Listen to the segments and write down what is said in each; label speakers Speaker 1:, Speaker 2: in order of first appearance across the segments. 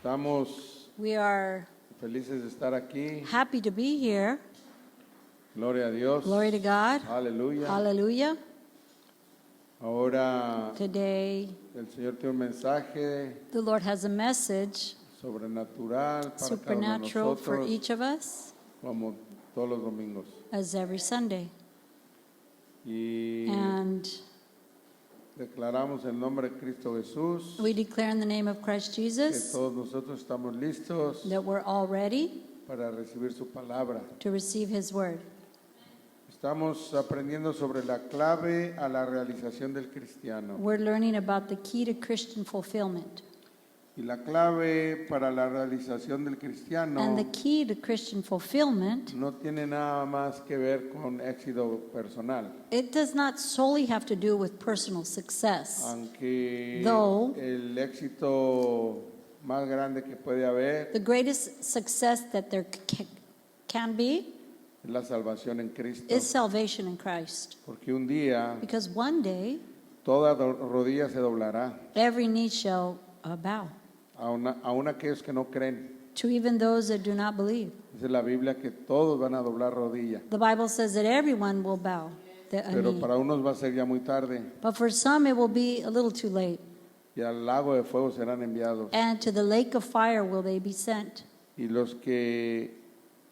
Speaker 1: Estamos
Speaker 2: We are
Speaker 1: felices de estar aquí.
Speaker 2: happy to be here.
Speaker 1: Gloria a Dios.
Speaker 2: Glory to God.
Speaker 1: Aleluya.
Speaker 2: Hallelujah.
Speaker 1: Ahora
Speaker 2: Today,
Speaker 1: el Señor tiene un mensaje
Speaker 2: the Lord has a message,
Speaker 1: sobrenatural para cada uno de
Speaker 2: supernatural for
Speaker 1: nosotros,
Speaker 2: each of us,
Speaker 1: como todos los domingos.
Speaker 2: as every Sunday.
Speaker 1: Y
Speaker 2: And
Speaker 1: declaramos en nombre de Cristo Jesús
Speaker 2: we declare in the name of Christ
Speaker 1: que
Speaker 2: Jesus
Speaker 1: todos nosotros estamos listos
Speaker 2: that we're all ready
Speaker 1: para recibir su palabra.
Speaker 2: to receive His word.
Speaker 1: Estamos aprendiendo sobre la clave a la realización del cristiano.
Speaker 2: We're learning about the key to Christian fulfillment.
Speaker 1: Y la clave para la realización del cristiano
Speaker 2: And the key to Christian fulfillment,
Speaker 1: no tiene nada más que ver con éxito personal,
Speaker 2: it does not solely have to do with personal success.
Speaker 1: aunque
Speaker 2: Though-
Speaker 1: el éxito más grande que puede haber
Speaker 2: The greatest success that there can be
Speaker 1: es la salvación en Cristo,
Speaker 2: is salvation in Christ.
Speaker 1: porque un día
Speaker 2: Because one day,
Speaker 1: toda rodilla se doblará,
Speaker 2: every knee shall bow,
Speaker 1: aun aquellos que no creen.
Speaker 2: to even those that do not believe.
Speaker 1: Dice la Biblia que todos van a doblar rodilla,
Speaker 2: The Bible says that everyone will bow a
Speaker 1: pero
Speaker 2: knee.
Speaker 1: para unos va a ser ya muy tarde
Speaker 2: But for some, it will be a little too late.
Speaker 1: y al lago de fuego serán enviados.
Speaker 2: And to the lake of fire will they be sent.
Speaker 1: Y los que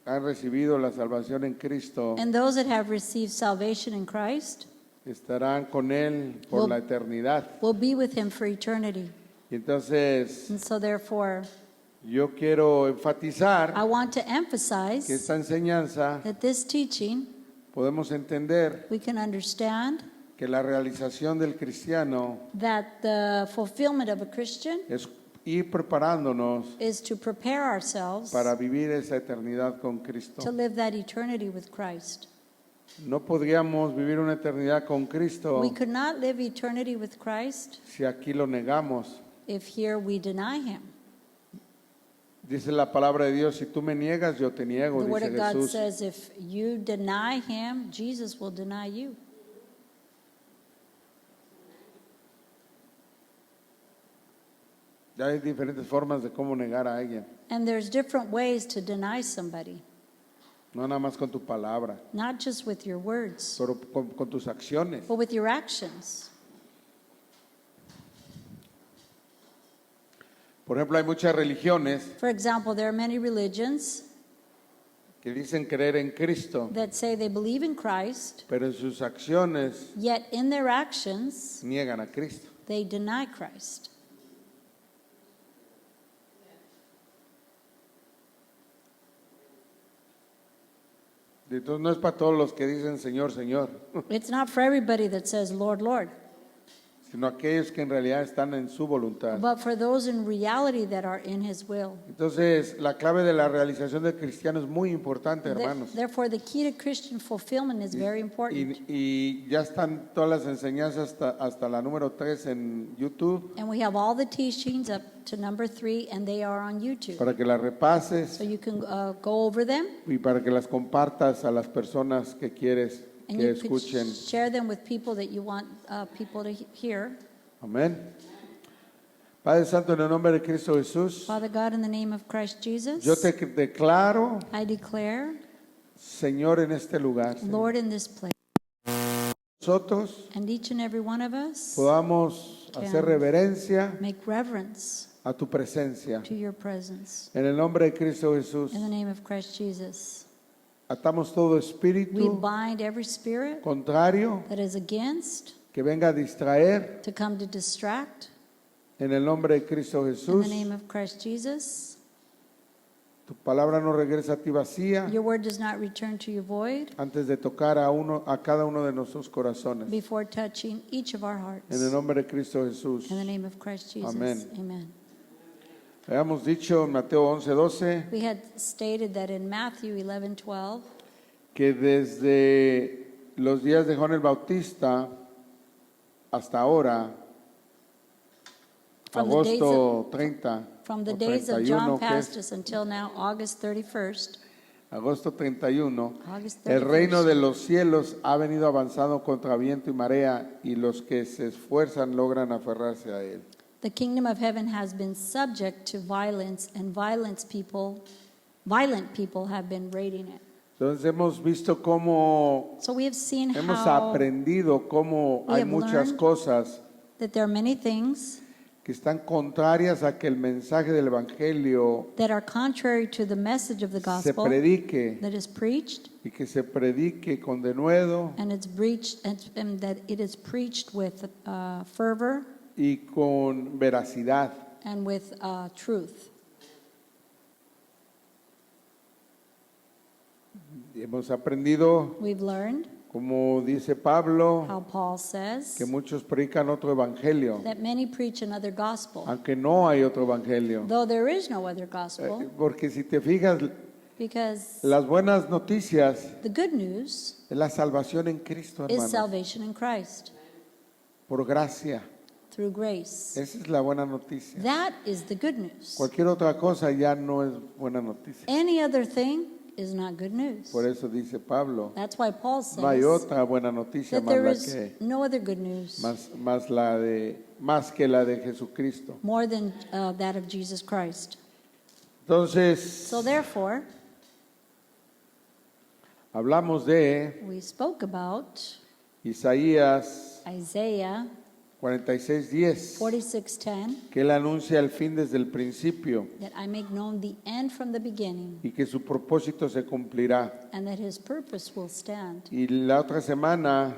Speaker 1: han recibido la salvación en Cristo
Speaker 2: And those that have received salvation in Christ
Speaker 1: estarán con Él por
Speaker 2: Will-
Speaker 1: la eternidad.
Speaker 2: will be with Him for eternity.
Speaker 1: Y entonces
Speaker 2: And so therefore,
Speaker 1: yo quiero
Speaker 2: I
Speaker 1: enfatizar
Speaker 2: want to
Speaker 1: que
Speaker 2: emphasize
Speaker 1: esta enseñanza
Speaker 2: that this teaching,
Speaker 1: podemos entender
Speaker 2: we can understand
Speaker 1: que la realización del cristiano
Speaker 2: that the fulfillment of a Christian
Speaker 1: es ir preparándonos
Speaker 2: is to prepare ourselves
Speaker 1: para vivir esa eternidad con Cristo.
Speaker 2: to live that eternity with Christ.
Speaker 1: No podríamos vivir una eternidad con Cristo
Speaker 2: We could not live eternity with Christ
Speaker 1: si aquí lo negamos.
Speaker 2: if here we deny Him.
Speaker 1: Dice la palabra de Dios, si tú me niegas, yo te niego,
Speaker 2: The Word
Speaker 1: dice
Speaker 2: of God
Speaker 1: Jesús.
Speaker 2: says if you deny Him, Jesus will deny you.
Speaker 1: Ya hay diferentes formas de cómo negar a alguien,
Speaker 2: And there's different ways to deny somebody,
Speaker 1: no nada más con tu palabra,
Speaker 2: not just with your words,
Speaker 1: pero con tus acciones.
Speaker 2: but with your actions.
Speaker 1: Por ejemplo, hay muchas religiones
Speaker 2: For example, there are many religions
Speaker 1: que dicen creer en Cristo,
Speaker 2: that say they believe in Christ,
Speaker 1: pero en sus acciones
Speaker 2: yet in their actions,
Speaker 1: niegan a Cristo.
Speaker 2: they deny Christ.
Speaker 1: Entonces no es para todos los que dicen Señor, Señor,
Speaker 2: It's not for everybody that says, Lord, Lord,
Speaker 1: sino aquellos que en realidad están en su voluntad.
Speaker 2: but for those in reality that are in His will.
Speaker 1: Entonces, la clave de la realización del cristiano es muy importante, hermanos.
Speaker 2: Therefore, the key to Christian fulfillment is very important.
Speaker 1: Y ya están todas las enseñanzas hasta la número 3 en YouTube
Speaker 2: And we have all the teachings up to number 3, and they are on YouTube.
Speaker 1: para que las repases
Speaker 2: So you can go over them,
Speaker 1: y para que las compartas a las personas que quieres
Speaker 2: and
Speaker 1: que
Speaker 2: you can
Speaker 1: escuchen.
Speaker 2: share them with people that you want people to hear.
Speaker 1: Amén. Padre Santo, en el nombre de Cristo Jesús,
Speaker 2: Father God, in the name of Christ Jesus,
Speaker 1: yo te declaro,
Speaker 2: I declare,
Speaker 1: Señor, en este lugar, Señor,
Speaker 2: Lord, in this place,
Speaker 1: nosotros
Speaker 2: and each and every one of us
Speaker 1: podamos hacer reverencia
Speaker 2: make reverence
Speaker 1: a tu presencia.
Speaker 2: to your presence.
Speaker 1: En el nombre de Cristo Jesús,
Speaker 2: In the name of Christ Jesus,
Speaker 1: atamos todo
Speaker 2: we
Speaker 1: espíritu
Speaker 2: bind every spirit
Speaker 1: contrario
Speaker 2: that is against,
Speaker 1: que venga a distraer.
Speaker 2: to come to distract.
Speaker 1: En el nombre de Cristo
Speaker 2: In
Speaker 1: Jesús,
Speaker 2: the name of Christ Jesus,
Speaker 1: tu palabra no regresa a ti vacía
Speaker 2: your word does not return to you void
Speaker 1: antes de tocar a cada uno de nuestros corazones.
Speaker 2: before touching each of our hearts.
Speaker 1: En el nombre de Cristo Jesús.
Speaker 2: In the name of Christ Jesus,
Speaker 1: Amén.
Speaker 2: amen.
Speaker 1: Habíamos dicho en Mateo 11:12
Speaker 2: We had stated that in Matthew 11:12,
Speaker 1: que desde los días de Juan el Bautista hasta ahora,
Speaker 2: From the days
Speaker 1: agosto 30
Speaker 2: from the
Speaker 1: o
Speaker 2: days of
Speaker 1: 31,
Speaker 2: John
Speaker 1: que es
Speaker 2: Pastus until now, August 31st,
Speaker 1: agosto 31,
Speaker 2: August
Speaker 1: el reino
Speaker 2: 31st,
Speaker 1: de los cielos ha venido avanzando contra viento y marea y los que se esfuerzan logran aferrarse a él.
Speaker 2: The kingdom of heaven has been subject to violence, and violent people have been raiding it.
Speaker 1: Entonces hemos visto cómo
Speaker 2: So we have seen
Speaker 1: hemos
Speaker 2: how
Speaker 1: aprendido cómo
Speaker 2: we
Speaker 1: hay
Speaker 2: have
Speaker 1: muchas
Speaker 2: learned
Speaker 1: cosas
Speaker 2: that there are many things
Speaker 1: que están contrarias a que el mensaje del Evangelio
Speaker 2: that are contrary to the message of the
Speaker 1: se
Speaker 2: gospel
Speaker 1: predique
Speaker 2: that is preached,
Speaker 1: y que se predique con denuedo
Speaker 2: and it's preached, and that it is preached with fervor
Speaker 1: y con veracidad.
Speaker 2: and with truth.
Speaker 1: Y hemos aprendido,
Speaker 2: We've learned
Speaker 1: como dice Pablo,
Speaker 2: how Paul says
Speaker 1: que muchos predican otro evangelio,
Speaker 2: that many preach another gospel,
Speaker 1: aunque no hay otro evangelio.
Speaker 2: though there is no other gospel,
Speaker 1: Porque si te fijas,
Speaker 2: because
Speaker 1: las buenas noticias
Speaker 2: the good news
Speaker 1: es la salvación en Cristo,
Speaker 2: is
Speaker 1: hermanos,
Speaker 2: salvation in Christ
Speaker 1: por gracia.
Speaker 2: through grace.
Speaker 1: Esa es la buena noticia.
Speaker 2: That is the good news.
Speaker 1: Cualquier otra cosa ya no es buena noticia.
Speaker 2: Any other thing is not good news.
Speaker 1: Por eso dice Pablo,
Speaker 2: That's why Paul
Speaker 1: no hay
Speaker 2: says
Speaker 1: otra buena noticia
Speaker 2: that
Speaker 1: más
Speaker 2: there
Speaker 1: la
Speaker 2: is
Speaker 1: que
Speaker 2: no other good news
Speaker 1: más que la de Jesucristo.
Speaker 2: more than that of Jesus Christ.
Speaker 1: Entonces,
Speaker 2: So therefore,
Speaker 1: hablamos de
Speaker 2: we spoke about
Speaker 1: Isaías
Speaker 2: Isaiah
Speaker 1: 46:10,
Speaker 2: 46:10,
Speaker 1: que él anuncia el fin desde el principio
Speaker 2: that I make known the end from the beginning,
Speaker 1: y que su propósito se cumplirá.
Speaker 2: and that his purpose will stand.
Speaker 1: Y la otra semana,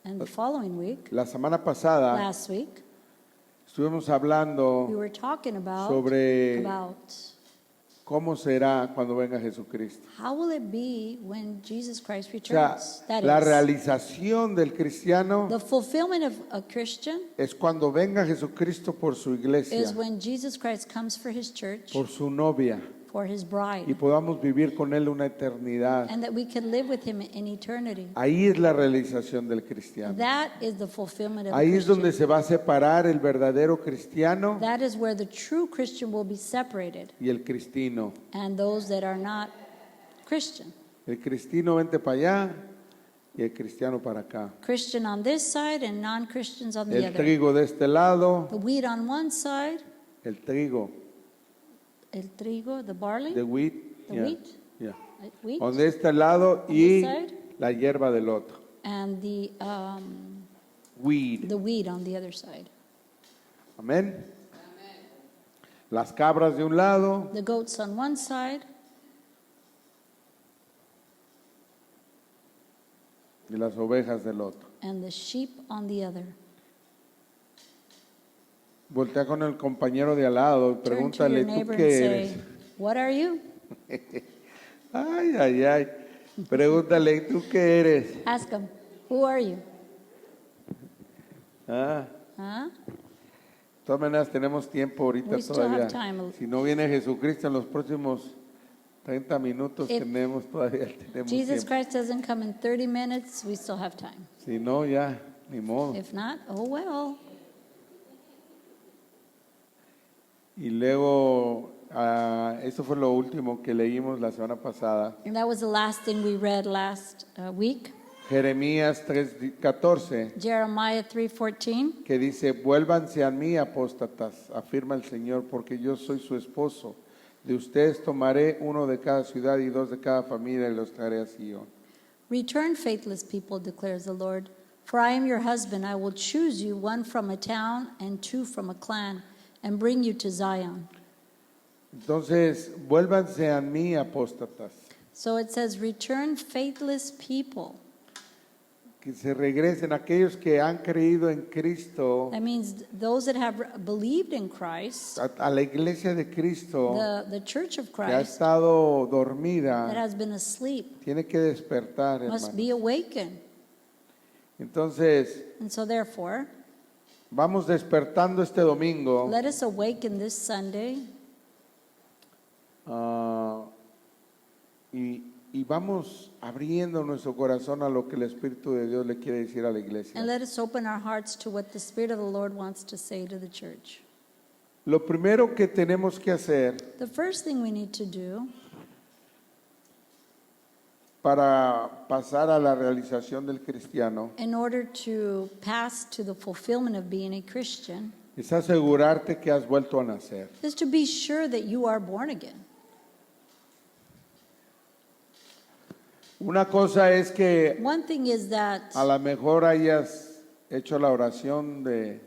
Speaker 2: And the following week,
Speaker 1: la semana pasada,
Speaker 2: last week,
Speaker 1: estuvimos
Speaker 2: we
Speaker 1: hablando
Speaker 2: were talking about
Speaker 1: cómo será cuando venga Jesucristo.
Speaker 2: how will it be when Jesus Christ
Speaker 1: O sea,
Speaker 2: returns. That
Speaker 1: la
Speaker 2: is,
Speaker 1: realización del cristiano
Speaker 2: the fulfillment of a Christian
Speaker 1: es cuando venga Jesucristo por su iglesia,
Speaker 2: is when Jesus Christ comes for his church,
Speaker 1: por su novia,
Speaker 2: for his
Speaker 1: y
Speaker 2: bride,
Speaker 1: podamos vivir con él una eternidad.
Speaker 2: and that we can live with him in eternity.
Speaker 1: Ahí es la realización del cristiano.
Speaker 2: That is the fulfillment of a
Speaker 1: Ahí es donde
Speaker 2: Christian.
Speaker 1: se va a separar el verdadero cristiano
Speaker 2: That is where the true Christian will be separated,
Speaker 1: y el cristino.
Speaker 2: and those that are not Christian.
Speaker 1: El cristino vente para allá y el cristiano para acá.
Speaker 2: Christian on this side and non-Christians on the
Speaker 1: El
Speaker 2: other.
Speaker 1: trigo de este lado,
Speaker 2: The wheat on one side,
Speaker 1: el trigo,
Speaker 2: el trigo, the barley,
Speaker 1: the wheat,
Speaker 2: the
Speaker 1: yeah,
Speaker 2: wheat,
Speaker 1: yeah.
Speaker 2: wheat,
Speaker 1: De este lado y
Speaker 2: this side.
Speaker 1: la hierba del otro.
Speaker 2: and the
Speaker 1: Weed.
Speaker 2: wheat on the other side.
Speaker 1: Amén. Las cabras de un lado,
Speaker 2: The goats on one side
Speaker 1: y las ovejas del otro.
Speaker 2: and the sheep on the other.
Speaker 1: Voltea con el compañero de al lado y
Speaker 2: Turn to
Speaker 1: pregúntale,
Speaker 2: your
Speaker 1: ¿tú
Speaker 2: neighbor and
Speaker 1: qué
Speaker 2: say,
Speaker 1: eres?
Speaker 2: "What are you?"
Speaker 1: Ay, ay, ay. Pregúntale, ¿tú qué eres?
Speaker 2: Ask them, "Who are you?"
Speaker 1: Ah,
Speaker 2: Huh?
Speaker 1: de todas maneras tenemos tiempo ahorita
Speaker 2: We still have
Speaker 1: todavía.
Speaker 2: time.
Speaker 1: Si no viene Jesucristo en los próximos 30 minutos
Speaker 2: If
Speaker 1: tenemos
Speaker 2: Jesus
Speaker 1: tiempo.
Speaker 2: Christ doesn't come in 30 minutes, we still have time.
Speaker 1: Si no, ya, ni modo.
Speaker 2: If not, oh well.
Speaker 1: Y luego, eso fue lo último que leímos la semana pasada.
Speaker 2: And that was the last thing we read last week.
Speaker 1: Jeremías 3:14,
Speaker 2: Jeremiah 3:14.
Speaker 1: que dice, vuélvanse a mí, apóstatas, afirma el Señor, porque yo soy su esposo. De ustedes tomaré uno de cada ciudad y dos de cada familia y los traeré a Sion.
Speaker 2: Return, faithless people, declares the Lord. For I am your husband. I will choose you, one from a town and two from a clan, and bring you to Zion.
Speaker 1: Entonces, vuélvanse a mí, apóstatas,
Speaker 2: So it says, return, faithless people.
Speaker 1: que se regresen aquellos que han creído en Cristo,
Speaker 2: That means those that have believed in Christ,
Speaker 1: a la iglesia de Cristo,
Speaker 2: the church of
Speaker 1: que ha
Speaker 2: Christ
Speaker 1: estado
Speaker 2: that
Speaker 1: dormida,
Speaker 2: has been asleep
Speaker 1: tiene que despertar,
Speaker 2: must
Speaker 1: hermano.
Speaker 2: be awakened.
Speaker 1: Entonces,
Speaker 2: And so therefore,
Speaker 1: vamos despertando este domingo.
Speaker 2: let us awaken this Sunday
Speaker 1: Y vamos abriendo nuestro corazón a lo que el Espíritu de Dios le quiere decir a la
Speaker 2: and
Speaker 1: iglesia.
Speaker 2: let us open our hearts to what the Spirit of the Lord wants to say to the church.
Speaker 1: Lo primero que tenemos que hacer
Speaker 2: The first thing we need to do
Speaker 1: para pasar a la realización del cristiano
Speaker 2: in order to pass to the fulfillment of being a Christian
Speaker 1: es asegurarte que has vuelto a nacer.
Speaker 2: is to be sure that you are born again.
Speaker 1: Una cosa es que
Speaker 2: One thing is that
Speaker 1: a lo mejor hayas hecho la oración de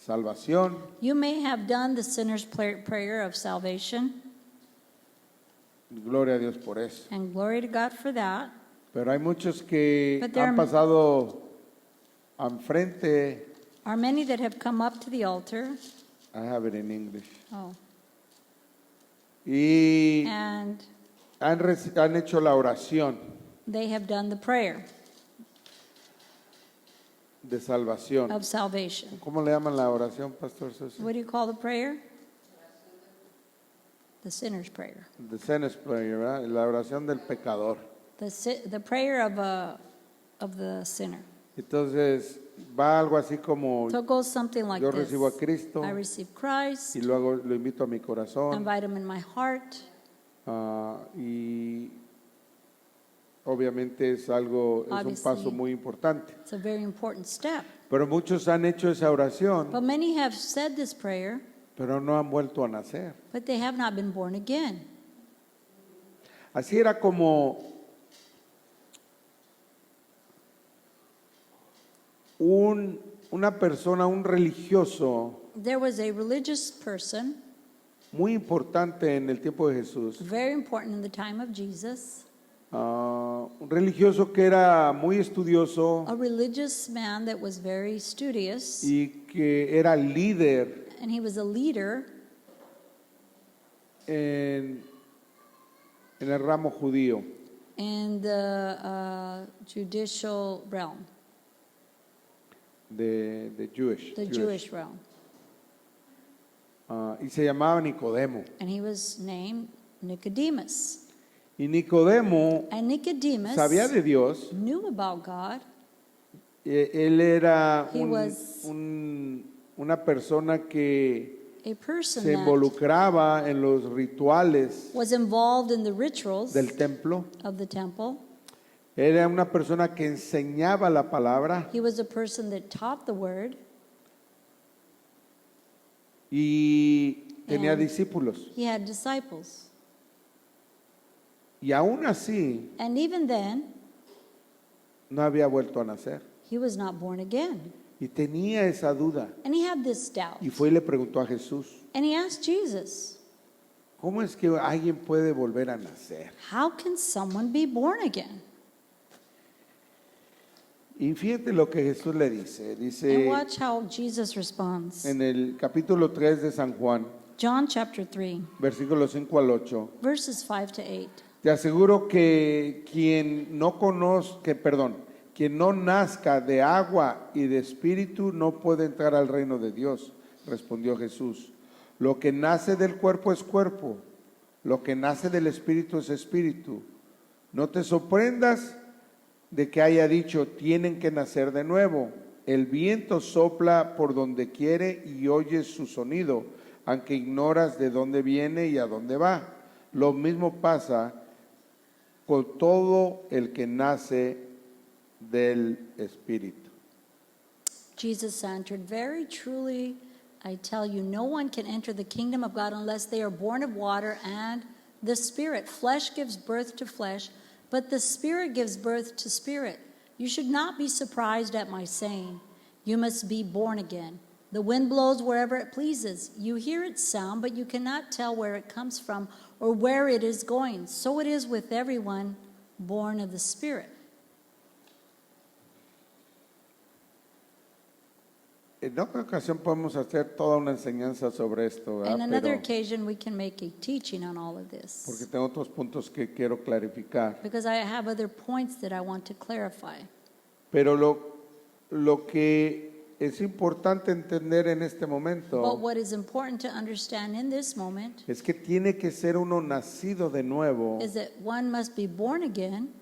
Speaker 1: salvación,
Speaker 2: you may have done the sinner's prayer of salvation,
Speaker 1: gloria a Dios por eso.
Speaker 2: and glory to God for that.
Speaker 1: Pero hay muchos que
Speaker 2: But there
Speaker 1: han
Speaker 2: are-
Speaker 1: pasado enfrente,
Speaker 2: Are many that have come up to the altar,
Speaker 1: I have it in English,
Speaker 2: oh,
Speaker 1: y
Speaker 2: and
Speaker 1: han hecho la oración
Speaker 2: they have done the prayer
Speaker 1: de salvación.
Speaker 2: of salvation.
Speaker 1: ¿Cómo le llaman la oración, Pastor Susi?
Speaker 2: What do you call the prayer? The sinner's prayer.
Speaker 1: The sinner's prayer, ¿verdad? La oración del pecador.
Speaker 2: The prayer of the sinner.
Speaker 1: Entonces, va algo así como,
Speaker 2: So it goes something like
Speaker 1: yo
Speaker 2: this.
Speaker 1: recibo a Cristo
Speaker 2: I receive Christ,
Speaker 1: y luego lo invito a mi corazón,
Speaker 2: invite him in my heart,
Speaker 1: y obviamente es un
Speaker 2: Obviously.
Speaker 1: paso muy importante.
Speaker 2: it's a very important step.
Speaker 1: Pero muchos han hecho esa oración,
Speaker 2: But many have said this prayer,
Speaker 1: pero no han vuelto a nacer.
Speaker 2: but they have not been born again.
Speaker 1: Así era como una persona, un religioso
Speaker 2: There was a religious person,
Speaker 1: muy importante en el tiempo de Jesús,
Speaker 2: very important in the time of Jesus,
Speaker 1: un religioso que era muy estudioso
Speaker 2: a religious man that was very studious,
Speaker 1: y que era líder
Speaker 2: and he was a leader
Speaker 1: en el ramo judío.
Speaker 2: in the judicial realm,
Speaker 1: de
Speaker 2: the Jewish realm.
Speaker 1: Y se llamaba Nicodemo.
Speaker 2: And he was named Nicodemus.
Speaker 1: Y Nicodemo
Speaker 2: And Nicodemus
Speaker 1: sabía de Dios.
Speaker 2: knew about God.
Speaker 1: Él era
Speaker 2: He was
Speaker 1: una persona que
Speaker 2: A person
Speaker 1: se
Speaker 2: that
Speaker 1: involucraba en los rituales
Speaker 2: was involved in the rituals
Speaker 1: del templo.
Speaker 2: of the temple.
Speaker 1: Era una persona que enseñaba la palabra
Speaker 2: He was a person that taught the word.
Speaker 1: y tenía
Speaker 2: And
Speaker 1: discípulos.
Speaker 2: he had disciples.
Speaker 1: Y aún así
Speaker 2: And even then,
Speaker 1: no había vuelto a nacer.
Speaker 2: he was not born again.
Speaker 1: Y tenía esa duda.
Speaker 2: And he had this doubt.
Speaker 1: Y fue y le preguntó a Jesús,
Speaker 2: And he asked Jesus,
Speaker 1: ¿cómo es que alguien puede volver a nacer?
Speaker 2: how can someone be born again?
Speaker 1: Y fíjate lo que Jesús le dice.
Speaker 2: And
Speaker 1: Dice
Speaker 2: watch how Jesus responds.
Speaker 1: en el capítulo 3 de San Juan,
Speaker 2: John chapter 3,
Speaker 1: versículos 5 al 8.
Speaker 2: verses 5 to 8.
Speaker 1: Te aseguro que quien no nazca de agua y de espíritu no puede entrar al reino de Dios, respondió Jesús. Lo que nace del cuerpo es cuerpo, lo que nace del espíritu es espíritu. No te sorprendas de que haya dicho, tienen que nacer de nuevo. El viento sopla por donde quiere y oyes su sonido, aunque ignoras de dónde viene y a dónde va. Lo mismo pasa con todo el que nace del Espíritu.
Speaker 2: Jesus answered, very truly, I tell you, no one can enter the kingdom of God unless they are born of water and the Spirit. Flesh gives birth to flesh, but the Spirit gives birth to spirit. You should not be surprised at my saying, you must be born again. The wind blows wherever it pleases. You hear its sound, but you cannot tell where it comes from or where it is going. So it is with everyone born of the Spirit.
Speaker 1: En otra ocasión podemos hacer toda una enseñanza sobre esto, ¿verdad?
Speaker 2: On another
Speaker 1: Pero,
Speaker 2: occasion, we can make a teaching on all of this.
Speaker 1: porque tengo otros puntos que quiero clarificar.
Speaker 2: Because I have other points that I want to clarify.
Speaker 1: Pero lo que es importante entender en este
Speaker 2: But
Speaker 1: momento
Speaker 2: what is important to understand in this moment
Speaker 1: es que tiene que ser uno nacido de nuevo
Speaker 2: is that one must be born again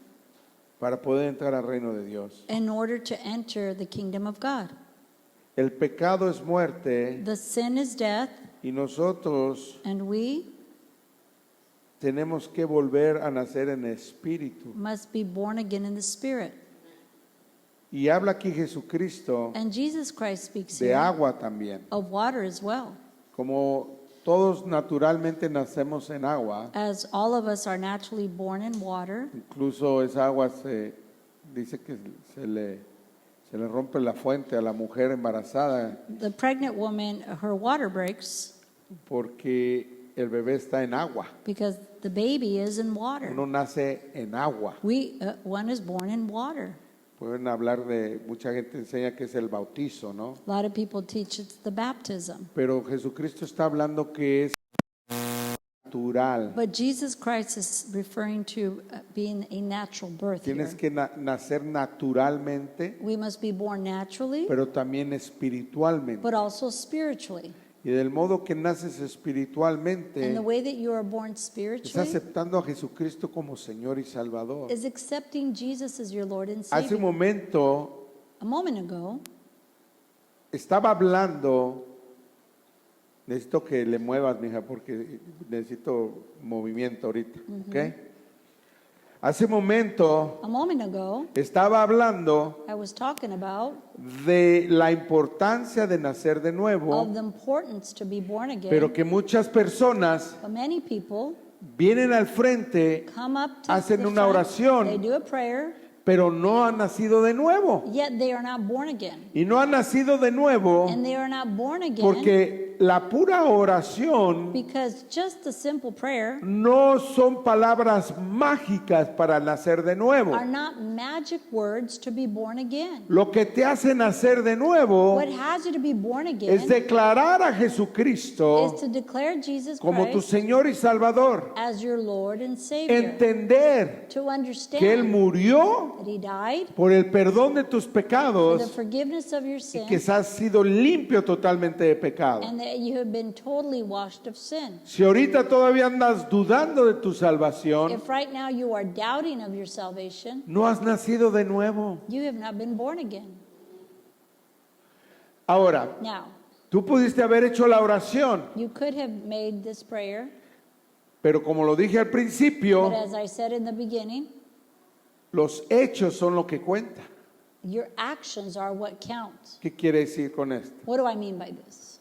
Speaker 1: para poder entrar al reino de Dios.
Speaker 2: in order to enter the kingdom of God.
Speaker 1: El pecado es muerte
Speaker 2: The sin is death,
Speaker 1: y nosotros
Speaker 2: and we
Speaker 1: tenemos que volver a nacer en espíritu.
Speaker 2: must be born again in the Spirit.
Speaker 1: Y habla aquí Jesucristo
Speaker 2: And Jesus Christ speaks
Speaker 1: de
Speaker 2: here
Speaker 1: agua también.
Speaker 2: of water as well.
Speaker 1: Como todos naturalmente nacemos en agua,
Speaker 2: As all of us are naturally born in water,
Speaker 1: incluso esa agua se dice que se le rompe la fuente a la mujer embarazada
Speaker 2: the pregnant woman, her water breaks
Speaker 1: porque el bebé está en agua.
Speaker 2: because the baby is in water.
Speaker 1: Uno nace en agua.
Speaker 2: One is born in water.
Speaker 1: Pueden hablar de, mucha gente enseña que es el bautizo, ¿no?
Speaker 2: A lot of people teach it's the baptism.
Speaker 1: Pero Jesucristo está hablando que es natural.
Speaker 2: But Jesus Christ is referring to being a natural birth here.
Speaker 1: Tienes que nacer naturalmente,
Speaker 2: We must be born naturally,
Speaker 1: pero también espiritualmente.
Speaker 2: but also spiritually.
Speaker 1: Y del modo que naces
Speaker 2: And
Speaker 1: espiritualmente,
Speaker 2: the way that you are born
Speaker 1: es
Speaker 2: spiritually
Speaker 1: aceptando a Jesucristo como Señor y Salvador.
Speaker 2: is accepting Jesus as your Lord and
Speaker 1: Hace un
Speaker 2: Savior.
Speaker 1: momento
Speaker 2: A moment ago,
Speaker 1: estaba hablando, necesito que le muevas, mija, porque necesito movimiento ahorita, ¿ok? Hace un momento
Speaker 2: a moment ago,
Speaker 1: estaba hablando
Speaker 2: I was talking about
Speaker 1: de la importancia de nacer de
Speaker 2: of
Speaker 1: nuevo,
Speaker 2: the importance to be born again.
Speaker 1: pero que muchas personas
Speaker 2: But many people
Speaker 1: vienen al frente,
Speaker 2: come up to
Speaker 1: hacen
Speaker 2: the
Speaker 1: una
Speaker 2: front,
Speaker 1: oración,
Speaker 2: they do a prayer,
Speaker 1: pero no han nacido de nuevo.
Speaker 2: yet they are not born again.
Speaker 1: Y no han nacido de nuevo
Speaker 2: And they are not born again
Speaker 1: porque la pura oración
Speaker 2: because just a simple prayer
Speaker 1: no son palabras mágicas para nacer de nuevo.
Speaker 2: are not magic words to be born again.
Speaker 1: Lo que te hace nacer de nuevo
Speaker 2: What has you to be born
Speaker 1: es
Speaker 2: again
Speaker 1: declarar a
Speaker 2: is
Speaker 1: Jesucristo
Speaker 2: to declare Jesus
Speaker 1: como tu
Speaker 2: Christ
Speaker 1: Señor y Salvador.
Speaker 2: as your Lord and Savior.
Speaker 1: Entender
Speaker 2: To
Speaker 1: que Él
Speaker 2: understand
Speaker 1: murió
Speaker 2: that He died
Speaker 1: por el perdón de tus
Speaker 2: for the
Speaker 1: pecados
Speaker 2: forgiveness of your
Speaker 1: y que
Speaker 2: sins
Speaker 1: has sido limpio totalmente de pecado.
Speaker 2: and that you have been totally washed of sin.
Speaker 1: Si ahorita todavía andas dudando de tu salvación,
Speaker 2: If right now you are doubting of your salvation,
Speaker 1: no has nacido de nuevo.
Speaker 2: you have not been born again.
Speaker 1: Ahora,
Speaker 2: Now,
Speaker 1: tú pudiste haber hecho la oración,
Speaker 2: you could have made this prayer,
Speaker 1: pero como lo dije al
Speaker 2: but
Speaker 1: principio,
Speaker 2: as I said in the beginning,
Speaker 1: los hechos son lo que cuenta.
Speaker 2: your actions are what counts.
Speaker 1: ¿Qué quiere decir con esto?
Speaker 2: What do I mean by this?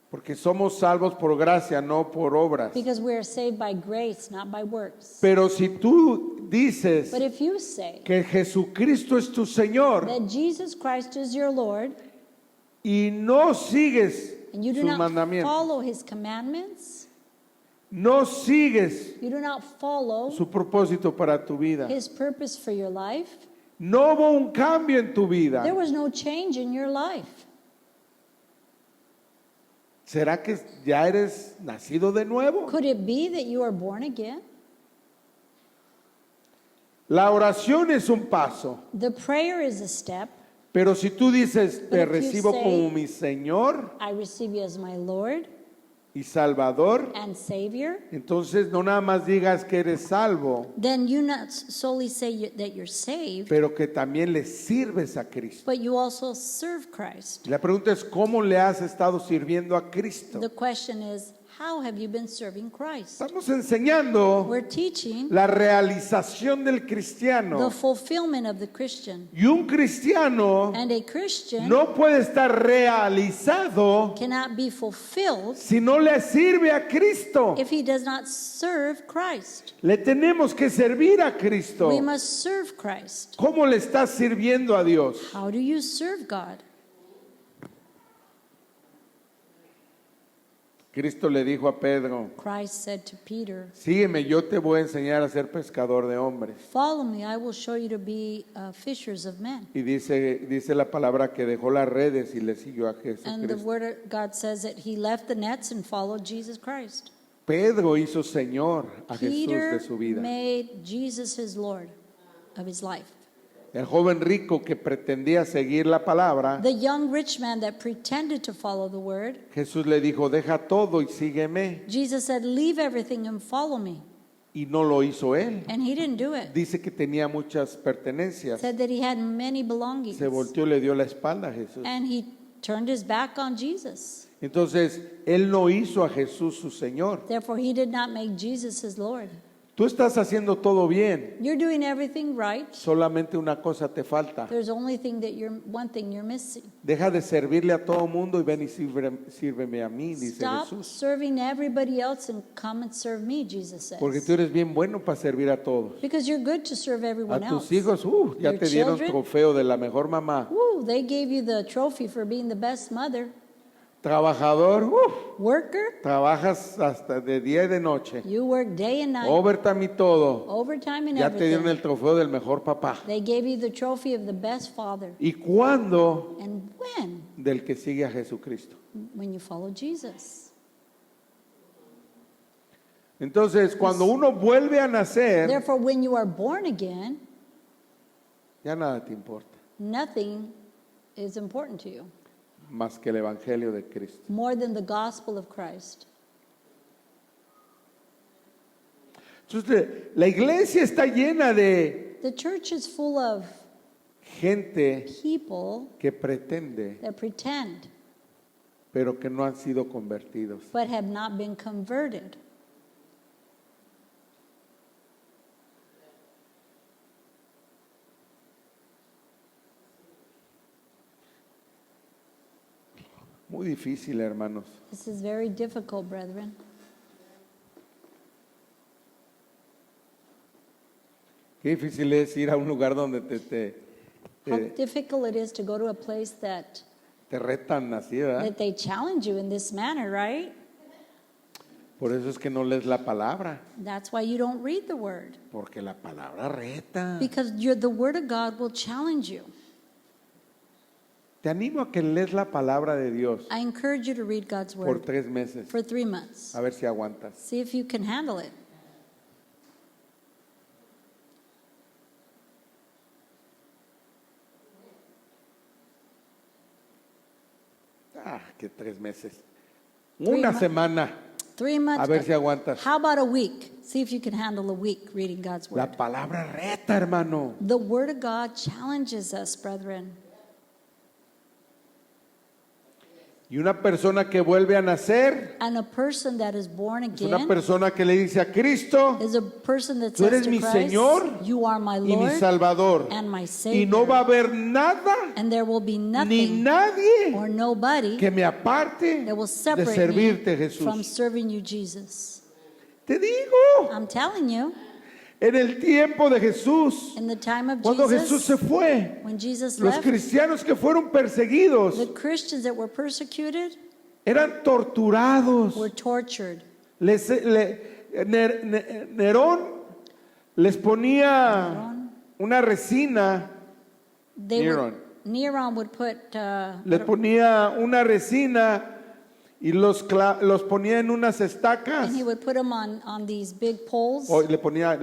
Speaker 1: Porque somos salvos por gracia, no por obras.
Speaker 2: Because we are saved by grace, not by works.
Speaker 1: Pero si tú dices
Speaker 2: But if you say
Speaker 1: que Jesucristo es tu Señor
Speaker 2: that Jesus Christ is your Lord
Speaker 1: y no sigues
Speaker 2: and you do
Speaker 1: sus
Speaker 2: not
Speaker 1: mandamientos,
Speaker 2: follow His commandments,
Speaker 1: no sigues
Speaker 2: you do not follow
Speaker 1: su propósito para tu vida,
Speaker 2: His purpose for your life,
Speaker 1: no hubo un cambio en tu vida,
Speaker 2: there was no change in your life.
Speaker 1: ¿será que ya eres nacido de nuevo?
Speaker 2: Could it be that you are born again?
Speaker 1: La oración es un paso,
Speaker 2: The prayer is a step.
Speaker 1: pero si tú dices,
Speaker 2: But
Speaker 1: te
Speaker 2: if you
Speaker 1: recibo
Speaker 2: say-
Speaker 1: como mi Señor
Speaker 2: I receive you as my Lord
Speaker 1: y Salvador,
Speaker 2: and Savior,
Speaker 1: entonces no nada más digas que eres salvo,
Speaker 2: then you not solely say that you're saved,
Speaker 1: pero que también le sirves a Cristo.
Speaker 2: but you also serve Christ.
Speaker 1: La pregunta es, ¿cómo le has estado sirviendo a Cristo?
Speaker 2: The question is, how have you been serving Christ?
Speaker 1: Estamos enseñando
Speaker 2: We're teaching
Speaker 1: la realización del
Speaker 2: the
Speaker 1: cristiano.
Speaker 2: fulfillment of the Christian.
Speaker 1: Y un cristiano
Speaker 2: And a Christian
Speaker 1: no puede estar realizado
Speaker 2: cannot be fulfilled
Speaker 1: si no le sirve a Cristo.
Speaker 2: if he does not serve Christ.
Speaker 1: Le tenemos que servir a Cristo.
Speaker 2: We must serve Christ.
Speaker 1: ¿Cómo le estás sirviendo a Dios?
Speaker 2: How do you serve God?
Speaker 1: Cristo le dijo a Pedro,
Speaker 2: Christ said to Peter,
Speaker 1: sígueme, yo te voy a enseñar a ser pescador de hombres.
Speaker 2: follow me, I will show you to be fishers of men.
Speaker 1: Y dice la palabra que dejó las redes y le siguió a
Speaker 2: And the
Speaker 1: Jesucristo.
Speaker 2: word of God says that he left the nets and followed Jesus Christ.
Speaker 1: Pedro hizo Señor a Jesús
Speaker 2: Peter
Speaker 1: de su vida.
Speaker 2: made Jesus his Lord of his life.
Speaker 1: El joven rico que pretendía seguir la palabra,
Speaker 2: The young rich man that pretended to follow the word,
Speaker 1: Jesús le dijo, deja todo y sígueme.
Speaker 2: Jesus said, leave everything and follow me.
Speaker 1: Y no lo hizo él.
Speaker 2: And he didn't do it.
Speaker 1: Dice que tenía muchas pertenencias.
Speaker 2: Said that he had many belongings.
Speaker 1: Se volteó y le dio la espalda a Jesús.
Speaker 2: And he turned his back on Jesus.
Speaker 1: Entonces, él no hizo a Jesús su Señor.
Speaker 2: Therefore, he did not make Jesus his Lord.
Speaker 1: Tú estás haciendo todo bien,
Speaker 2: You're doing everything right.
Speaker 1: solamente una cosa te falta.
Speaker 2: There's only one thing you're missing.
Speaker 1: Deja de servirle a todo mundo y ven y sírveme a mí, dice
Speaker 2: Stop
Speaker 1: Jesús.
Speaker 2: serving everybody else and come and serve me, Jesus says.
Speaker 1: Porque tú eres bien bueno para servir a todos.
Speaker 2: Because you're good to serve
Speaker 1: A
Speaker 2: everyone
Speaker 1: tus
Speaker 2: else.
Speaker 1: hijos, ya
Speaker 2: Your
Speaker 1: te dieron
Speaker 2: children?
Speaker 1: trofeo de la mejor mamá.
Speaker 2: Woo, they gave you the trophy for being the best mother.
Speaker 1: Trabajador,
Speaker 2: Worker,
Speaker 1: trabajas hasta de día y de noche.
Speaker 2: you work day and night.
Speaker 1: Overtime y todo.
Speaker 2: Overtime and
Speaker 1: Ya te dieron
Speaker 2: everything.
Speaker 1: el trofeo del mejor papá.
Speaker 2: They gave you the trophy of the best father.
Speaker 1: ¿Y cuándo?
Speaker 2: And when?
Speaker 1: Del que sigue a Jesucristo.
Speaker 2: When you follow Jesus.
Speaker 1: Entonces, cuando uno vuelve a nacer,
Speaker 2: Therefore, when you are born again,
Speaker 1: ya nada te importa,
Speaker 2: nothing is important to you
Speaker 1: más que el Evangelio de Cristo.
Speaker 2: more than the gospel of Christ.
Speaker 1: Entonces, la iglesia está llena de
Speaker 2: The church is full of
Speaker 1: gente
Speaker 2: people
Speaker 1: que pretende,
Speaker 2: that pretend
Speaker 1: pero que no han sido convertidos.
Speaker 2: but have not been converted.
Speaker 1: Muy difícil, hermanos.
Speaker 2: This is very difficult, brethren.
Speaker 1: Qué difícil es ir a un lugar donde
Speaker 2: How difficult it is to go to a place that
Speaker 1: te retan así, ¿verdad?
Speaker 2: they challenge you in this manner, right?
Speaker 1: Por eso es que no lees la palabra,
Speaker 2: That's why you don't read the word.
Speaker 1: porque la palabra reta.
Speaker 2: Because the word of God will challenge you.
Speaker 1: Te animo a que lees la palabra de Dios
Speaker 2: I encourage you to read God's
Speaker 1: por
Speaker 2: word
Speaker 1: 3 meses,
Speaker 2: for 3 months.
Speaker 1: a ver si aguantas.
Speaker 2: See if you can handle it.
Speaker 1: Que 3 meses.
Speaker 2: 3
Speaker 1: Una
Speaker 2: mo-
Speaker 1: semana,
Speaker 2: 3 months.
Speaker 1: a ver si aguantas.
Speaker 2: How about a week? See if you can handle a week reading God's
Speaker 1: La
Speaker 2: word.
Speaker 1: palabra reta, hermano.
Speaker 2: The word of God challenges us, brethren.
Speaker 1: Y una persona que vuelve a nacer,
Speaker 2: And a person that is born
Speaker 1: es una
Speaker 2: again
Speaker 1: persona que le dice a Cristo,
Speaker 2: is a person that
Speaker 1: tú
Speaker 2: says
Speaker 1: eres
Speaker 2: to
Speaker 1: mi
Speaker 2: Christ,
Speaker 1: Señor
Speaker 2: you are my
Speaker 1: y mi
Speaker 2: Lord
Speaker 1: Salvador.
Speaker 2: and my
Speaker 1: Y
Speaker 2: Savior.
Speaker 1: no va a haber nada
Speaker 2: And there will be
Speaker 1: ni
Speaker 2: nothing
Speaker 1: nadie
Speaker 2: or nobody
Speaker 1: que me aparte
Speaker 2: that will
Speaker 1: de
Speaker 2: separate
Speaker 1: servirte,
Speaker 2: me from
Speaker 1: Jesús.
Speaker 2: serving you, Jesus.
Speaker 1: Te digo,
Speaker 2: I'm telling you,
Speaker 1: en el tiempo de Jesús,
Speaker 2: in the time of
Speaker 1: cuando Jesús se
Speaker 2: Jesus,
Speaker 1: fue,
Speaker 2: when Jesus
Speaker 1: los
Speaker 2: left,
Speaker 1: cristianos que fueron perseguidos
Speaker 2: the Christians that were persecuted
Speaker 1: eran torturados.
Speaker 2: were tortured.
Speaker 1: Nerón les ponía
Speaker 2: Nerón.
Speaker 1: una resina,
Speaker 2: Neron would put,
Speaker 1: les ponía una resina y los ponía en unas estacas.
Speaker 2: and he would put them on these big poles.
Speaker 1: O les ponía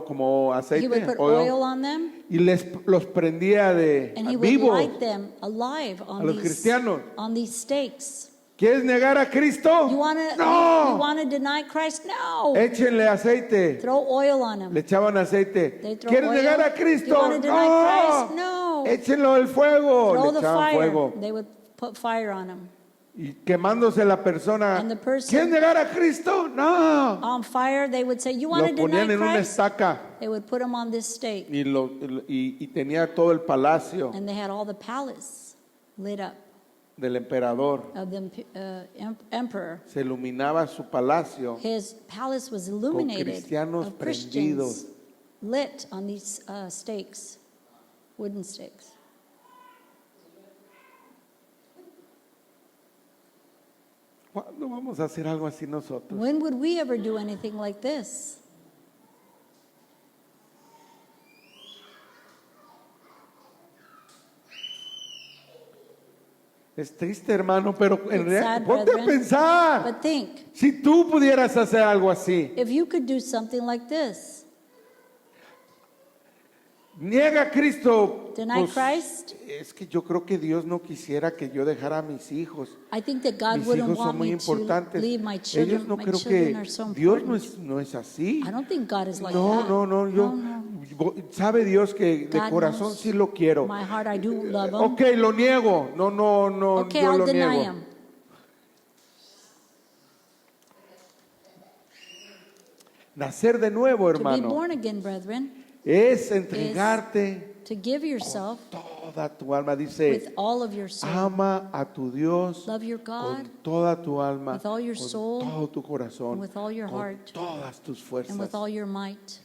Speaker 1: como
Speaker 2: He would
Speaker 1: aceite,
Speaker 2: put
Speaker 1: oil,
Speaker 2: oil on them,
Speaker 1: y los prendía de
Speaker 2: and he would
Speaker 1: vivos.
Speaker 2: light them alive
Speaker 1: A los cristianos.
Speaker 2: on these stakes.
Speaker 1: ¿Quieres negar a Cristo?
Speaker 2: You want to
Speaker 1: No.
Speaker 2: deny Christ? No.
Speaker 1: Échenle aceite.
Speaker 2: Throw oil on him.
Speaker 1: Le echaban aceite.
Speaker 2: They throw
Speaker 1: ¿Quieres
Speaker 2: oil?
Speaker 1: negar a
Speaker 2: You
Speaker 1: Cristo?
Speaker 2: wanna deny Christ? No.
Speaker 1: Échenlo al fuego.
Speaker 2: Throw
Speaker 1: Le
Speaker 2: the
Speaker 1: echaban
Speaker 2: fire.
Speaker 1: fuego.
Speaker 2: They would put fire on him.
Speaker 1: Y quemándose la persona.
Speaker 2: And the person-
Speaker 1: ¿Quieres negar a Cristo? No.
Speaker 2: On fire, they would say, you want
Speaker 1: Lo
Speaker 2: to deny
Speaker 1: ponían en una
Speaker 2: Christ?
Speaker 1: estaca
Speaker 2: They would put him on this stake.
Speaker 1: y tenía todo el palacio
Speaker 2: And they had all the palace lit up
Speaker 1: del emperador.
Speaker 2: of the emperor.
Speaker 1: Se iluminaba su palacio
Speaker 2: His palace was illuminated
Speaker 1: cristianos
Speaker 2: of Christians
Speaker 1: prendidos.
Speaker 2: lit on these stakes, wooden stakes.
Speaker 1: ¿Cuándo vamos a hacer algo así nosotros?
Speaker 2: When would we ever do anything like this?
Speaker 1: Es triste, hermano, pero en
Speaker 2: It's
Speaker 1: realidad,
Speaker 2: sad,
Speaker 1: ponte a
Speaker 2: brethren.
Speaker 1: pensar.
Speaker 2: But think,
Speaker 1: Si tú pudieras hacer algo así,
Speaker 2: if you could do something like this,
Speaker 1: niega a Cristo.
Speaker 2: deny
Speaker 1: pues,
Speaker 2: Christ,
Speaker 1: es que yo creo que Dios no quisiera que yo dejara a mis hijos.
Speaker 2: I think that God
Speaker 1: Mis
Speaker 2: wouldn't
Speaker 1: hijos son
Speaker 2: want
Speaker 1: muy
Speaker 2: me to
Speaker 1: importantes.
Speaker 2: leave my children.
Speaker 1: Ellos no
Speaker 2: My
Speaker 1: creo
Speaker 2: children
Speaker 1: que
Speaker 2: are so
Speaker 1: Dios
Speaker 2: important.
Speaker 1: no es así.
Speaker 2: I don't think God is like
Speaker 1: No,
Speaker 2: that.
Speaker 1: no, no, yo sabe Dios que de
Speaker 2: God
Speaker 1: corazón
Speaker 2: knows.
Speaker 1: sí lo quiero.
Speaker 2: My heart, I do love him.
Speaker 1: Ok, lo niego. No,
Speaker 2: Okay,
Speaker 1: yo
Speaker 2: I'll
Speaker 1: lo
Speaker 2: deny
Speaker 1: niego.
Speaker 2: him.
Speaker 1: Nacer de nuevo,
Speaker 2: To be
Speaker 1: hermano,
Speaker 2: born again, brethren,
Speaker 1: es entregarte
Speaker 2: to give yourself
Speaker 1: toda tu alma. Dice,
Speaker 2: with all of your soul.
Speaker 1: ama a tu Dios
Speaker 2: Love your God
Speaker 1: con toda tu alma,
Speaker 2: with all your
Speaker 1: con
Speaker 2: soul,
Speaker 1: todo tu corazón,
Speaker 2: and with all your
Speaker 1: con
Speaker 2: heart,
Speaker 1: todas tus
Speaker 2: and with
Speaker 1: fuerzas.
Speaker 2: all your might.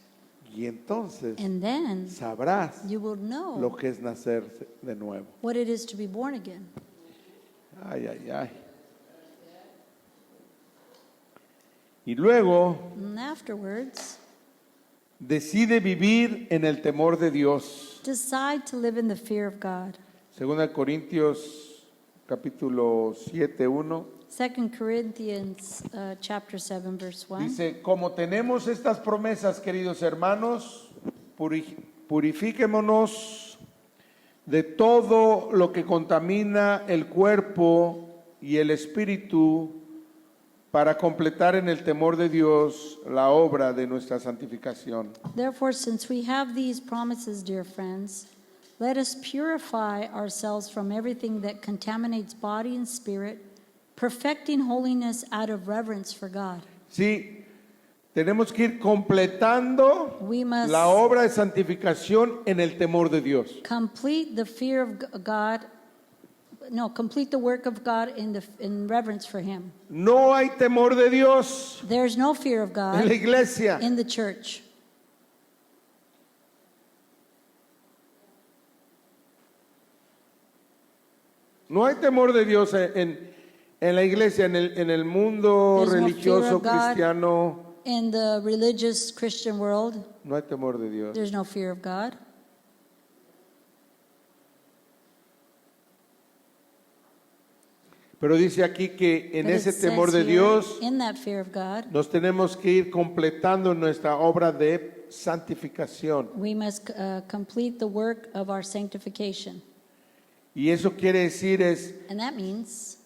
Speaker 1: Y entonces
Speaker 2: And then
Speaker 1: sabrás
Speaker 2: you will
Speaker 1: lo
Speaker 2: know
Speaker 1: que es nacer de nuevo.
Speaker 2: what it is to be born again.
Speaker 1: Ay, ay, ay. Y luego
Speaker 2: And afterwards,
Speaker 1: decide vivir en el temor de Dios.
Speaker 2: decide to live in the fear of God.
Speaker 1: Segunda Corintios capítulo 7:1
Speaker 2: 2 Corinthians chapter 7, verse 1.
Speaker 1: dice, como tenemos estas promesas, queridos hermanos, purifiquémonos de todo lo que contamina el cuerpo y el espíritu para completar en el temor de Dios la obra de nuestra santificación.
Speaker 2: Therefore, since we have these promises, dear friends, let us purify ourselves from everything that contaminates body and spirit, perfecting holiness out of reverence for God.
Speaker 1: Sí, tenemos que ir completando
Speaker 2: We must
Speaker 1: la obra de santificación en el temor de Dios.
Speaker 2: complete the fear of God. No, complete the work of God in reverence for Him.
Speaker 1: No hay temor de Dios
Speaker 2: There's no fear of
Speaker 1: en la
Speaker 2: God
Speaker 1: iglesia.
Speaker 2: in the church.
Speaker 1: No hay temor de Dios en la iglesia, en el mundo
Speaker 2: There's no fear
Speaker 1: religioso
Speaker 2: of God.
Speaker 1: cristiano.
Speaker 2: In the religious Christian world,
Speaker 1: No hay temor de Dios.
Speaker 2: there's no fear of God.
Speaker 1: Pero dice aquí que en
Speaker 2: But it
Speaker 1: ese
Speaker 2: says
Speaker 1: temor de
Speaker 2: here,
Speaker 1: Dios
Speaker 2: in that fear of God,
Speaker 1: nos tenemos que ir completando nuestra obra de santificación.
Speaker 2: we must complete the work of our sanctification.
Speaker 1: Y eso quiere decir es,
Speaker 2: And that means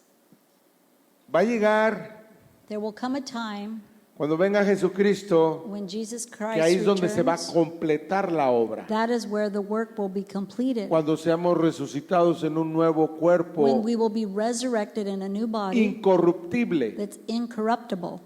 Speaker 1: va a llegar
Speaker 2: there will come a time
Speaker 1: cuando venga Jesucristo,
Speaker 2: when Jesus
Speaker 1: que ahí es
Speaker 2: Christ
Speaker 1: donde se va a
Speaker 2: returns.
Speaker 1: completar la obra.
Speaker 2: That is where the work will be completed.
Speaker 1: Cuando seamos resucitados en un nuevo
Speaker 2: When
Speaker 1: cuerpo
Speaker 2: we will be resurrected in a new body
Speaker 1: incorruptible.
Speaker 2: that's incorruptible.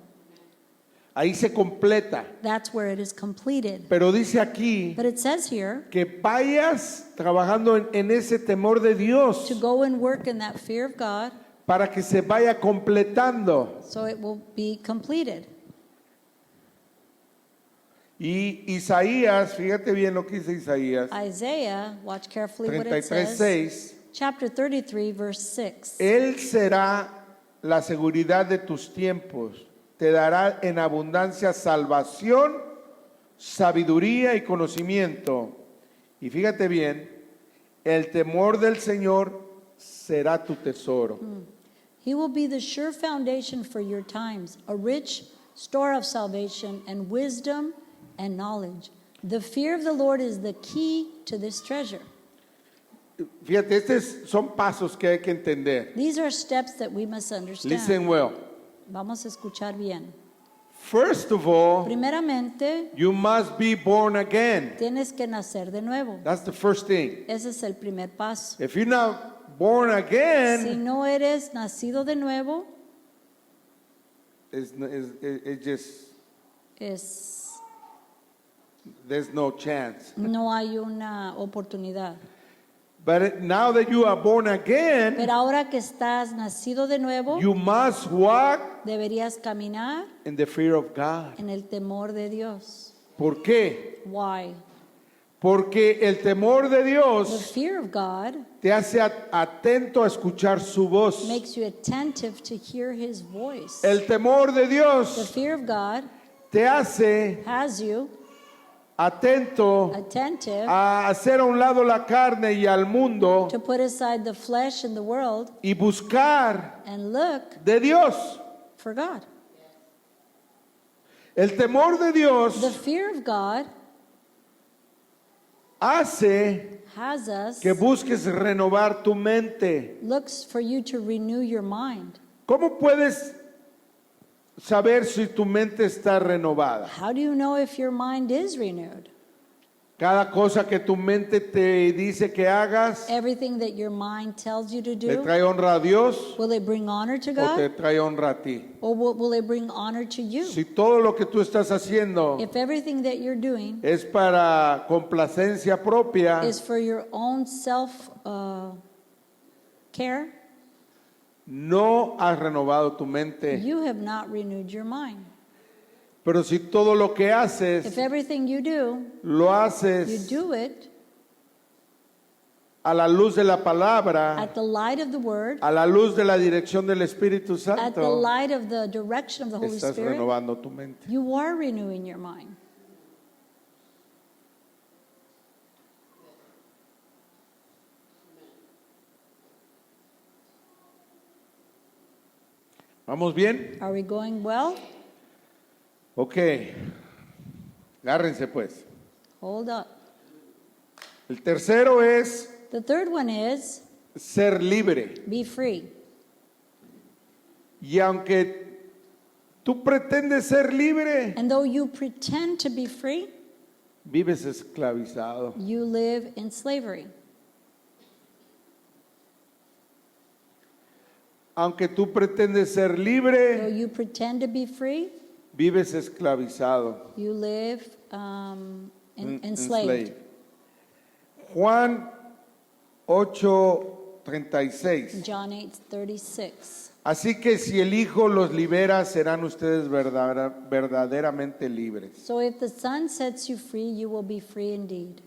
Speaker 1: Ahí se completa.
Speaker 2: That's where it is completed.
Speaker 1: Pero dice aquí
Speaker 2: But it says here
Speaker 1: que vayas trabajando en ese temor de Dios
Speaker 2: to go and work in that fear of God
Speaker 1: para que se vaya completando.
Speaker 2: so it will be completed.
Speaker 1: Y Isaías, fíjate bien lo que dice Isaías,
Speaker 2: Isaiah, watch carefully what it says.
Speaker 1: 33:6,
Speaker 2: Chapter 33, verse 6.
Speaker 1: Él será la seguridad de tus tiempos, te dará en abundancia salvación, sabiduría y conocimiento. Y fíjate bien, el temor del Señor será tu tesoro.
Speaker 2: He will be the sure foundation for your times, a rich store of salvation and wisdom and knowledge. The fear of the Lord is the key to this treasure.
Speaker 1: Fíjate, estos son pasos que hay que entender.
Speaker 2: These are steps that we must understand.
Speaker 1: Listen well.
Speaker 2: Vamos a escuchar bien.
Speaker 1: First of all,
Speaker 2: Primeramente,
Speaker 1: you must be born again.
Speaker 2: tienes que nacer de nuevo.
Speaker 1: That's the first thing.
Speaker 2: Ese es el primer paso.
Speaker 1: If you're not born
Speaker 2: Si
Speaker 1: again,
Speaker 2: no eres nacido de nuevo,
Speaker 1: it just, there's no chance.
Speaker 2: no hay una oportunidad.
Speaker 1: But now that you are born again,
Speaker 2: Pero ahora que estás nacido de nuevo,
Speaker 1: you must walk
Speaker 2: deberías caminar
Speaker 1: in the fear of God.
Speaker 2: en el temor de Dios.
Speaker 1: ¿Por qué?
Speaker 2: Why?
Speaker 1: Porque el temor de
Speaker 2: The
Speaker 1: Dios
Speaker 2: fear of God
Speaker 1: te hace atento a escuchar su voz.
Speaker 2: makes you attentive to hear His voice.
Speaker 1: El temor de
Speaker 2: The
Speaker 1: Dios
Speaker 2: fear of God
Speaker 1: te hace
Speaker 2: has you
Speaker 1: atento
Speaker 2: attentive
Speaker 1: a hacer a un lado la carne y al mundo
Speaker 2: to put aside the flesh and the world
Speaker 1: y buscar
Speaker 2: and look
Speaker 1: de Dios.
Speaker 2: for God.
Speaker 1: El temor de
Speaker 2: The
Speaker 1: Dios
Speaker 2: fear of God
Speaker 1: hace
Speaker 2: has us,
Speaker 1: que busques renovar tu mente.
Speaker 2: looks for you to renew your mind.
Speaker 1: ¿Cómo puedes saber si tu mente está renovada?
Speaker 2: How do you know if your mind is renewed?
Speaker 1: Cada cosa que tu mente te dice que hagas,
Speaker 2: everything that your mind tells you to
Speaker 1: ¿le
Speaker 2: do,
Speaker 1: trae honra a Dios
Speaker 2: will it bring honor to
Speaker 1: o te
Speaker 2: God,
Speaker 1: trae honra a ti?
Speaker 2: or will it bring honor to you?
Speaker 1: Si todo lo que tú estás haciendo
Speaker 2: If everything that you're doing
Speaker 1: es para complacencia propia,
Speaker 2: is for your own self care,
Speaker 1: no has renovado tu mente.
Speaker 2: you have not renewed your mind.
Speaker 1: Pero si todo lo que
Speaker 2: If
Speaker 1: haces,
Speaker 2: everything you do,
Speaker 1: lo
Speaker 2: you
Speaker 1: haces
Speaker 2: do it
Speaker 1: a la luz de la palabra,
Speaker 2: at the light of the Word,
Speaker 1: a la luz de la dirección del Espíritu
Speaker 2: at the
Speaker 1: Santo,
Speaker 2: light of the direction of the Holy
Speaker 1: estás
Speaker 2: Spirit,
Speaker 1: renovando tu mente.
Speaker 2: you are renewing your mind.
Speaker 1: ¿Vamos bien?
Speaker 2: Are we going well?
Speaker 1: Ok. Agárrense pues.
Speaker 2: Hold up.
Speaker 1: El tercero es
Speaker 2: The third one is
Speaker 1: ser libre.
Speaker 2: be free.
Speaker 1: Y aunque tú pretendes ser libre,
Speaker 2: And though you pretend to be free,
Speaker 1: vives esclavizado.
Speaker 2: you live in slavery.
Speaker 1: Aunque tú pretendes ser
Speaker 2: Though
Speaker 1: libre,
Speaker 2: you pretend to be free,
Speaker 1: vives esclavizado.
Speaker 2: you live enslaved.
Speaker 1: Juan 8:36.
Speaker 2: John 8:36.
Speaker 1: Así que si el Hijo los libera, serán ustedes verdaderamente libres.
Speaker 2: So if the Son sets you free, you will be free indeed.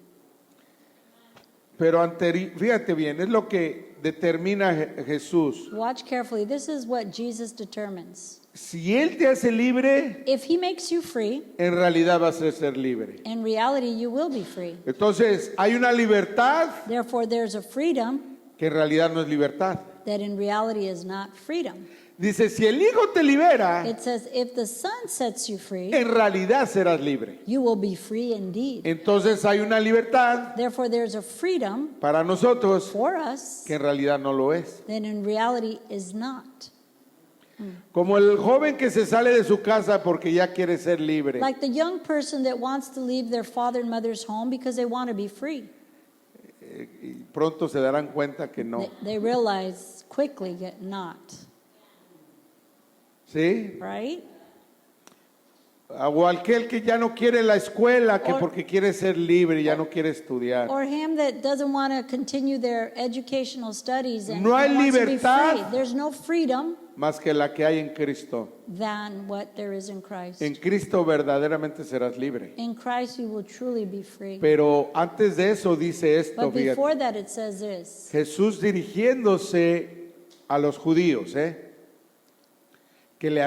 Speaker 1: Pero fíjate bien, es lo que determina Jesús.
Speaker 2: Watch carefully. This is what Jesus determines.
Speaker 1: Si Él te hace libre,
Speaker 2: If He makes you free,
Speaker 1: en realidad vas a ser libre.
Speaker 2: in reality, you will be free.
Speaker 1: Entonces, hay una libertad
Speaker 2: Therefore, there's a freedom
Speaker 1: que en realidad no es libertad.
Speaker 2: that in reality is not freedom.
Speaker 1: Dice, si el Hijo te libera,
Speaker 2: It says, if the Son sets you free,
Speaker 1: en realidad serás libre.
Speaker 2: you will be free indeed.
Speaker 1: Entonces hay una libertad
Speaker 2: Therefore, there's a freedom
Speaker 1: para nosotros
Speaker 2: for us
Speaker 1: que en realidad no lo es.
Speaker 2: that in reality is not.
Speaker 1: Como el joven que se sale de su casa porque ya quiere ser libre.
Speaker 2: Like the young person that wants to leave their father and mother's home because they want to be free.
Speaker 1: Y pronto se darán cuenta que no.
Speaker 2: They realize quickly that not,
Speaker 1: ¿Sí?
Speaker 2: right?
Speaker 1: O aquel que ya no quiere la escuela, que
Speaker 2: Or-
Speaker 1: porque quiere ser libre, ya no quiere estudiar.
Speaker 2: Or him that doesn't want to continue their educational studies and
Speaker 1: No hay
Speaker 2: wants to be
Speaker 1: libertad.
Speaker 2: free. There's no freedom
Speaker 1: Más que la que hay en Cristo.
Speaker 2: than what there is in Christ.
Speaker 1: En Cristo verdaderamente serás libre.
Speaker 2: In Christ you will truly be free.
Speaker 1: Pero antes de eso dice esto,
Speaker 2: But before
Speaker 1: fíjate.
Speaker 2: that it says this.
Speaker 1: Jesús dirigiéndose a los judíos, que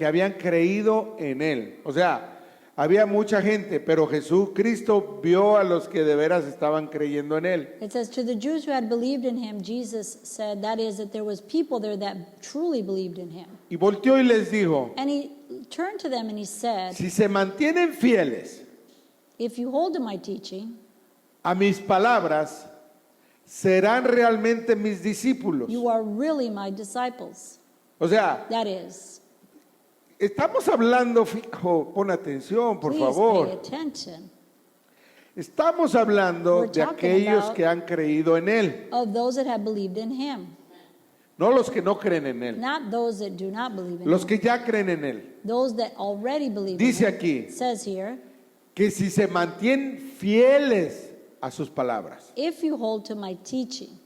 Speaker 1: habían creído en él. O sea, había mucha gente, pero Jesucristo vio a los que de veras estaban creyendo en él.
Speaker 2: It says, to the Jews who had believed in him, Jesus said, that is, that there was people there that truly believed in him.
Speaker 1: Y volteó y les dijo,
Speaker 2: And he turned to them and he said,
Speaker 1: si se mantienen fieles
Speaker 2: if you hold to my teaching,
Speaker 1: a mis palabras, serán realmente mis discípulos.
Speaker 2: you are really my disciples.
Speaker 1: O sea,
Speaker 2: That is,
Speaker 1: estamos hablando, fijo, pon atención, por
Speaker 2: please pay
Speaker 1: favor.
Speaker 2: attention,
Speaker 1: Estamos hablando
Speaker 2: We're
Speaker 1: de
Speaker 2: talking
Speaker 1: aquellos
Speaker 2: about-
Speaker 1: que han creído en él,
Speaker 2: of those that have believed in him,
Speaker 1: no los que no creen en él,
Speaker 2: not those that do not believe in
Speaker 1: los
Speaker 2: him.
Speaker 1: que ya creen en él.
Speaker 2: Those that already believe
Speaker 1: Dice
Speaker 2: in him.
Speaker 1: aquí
Speaker 2: It says here,
Speaker 1: que si se mantienen fieles a sus palabras.
Speaker 2: if you hold to my teaching,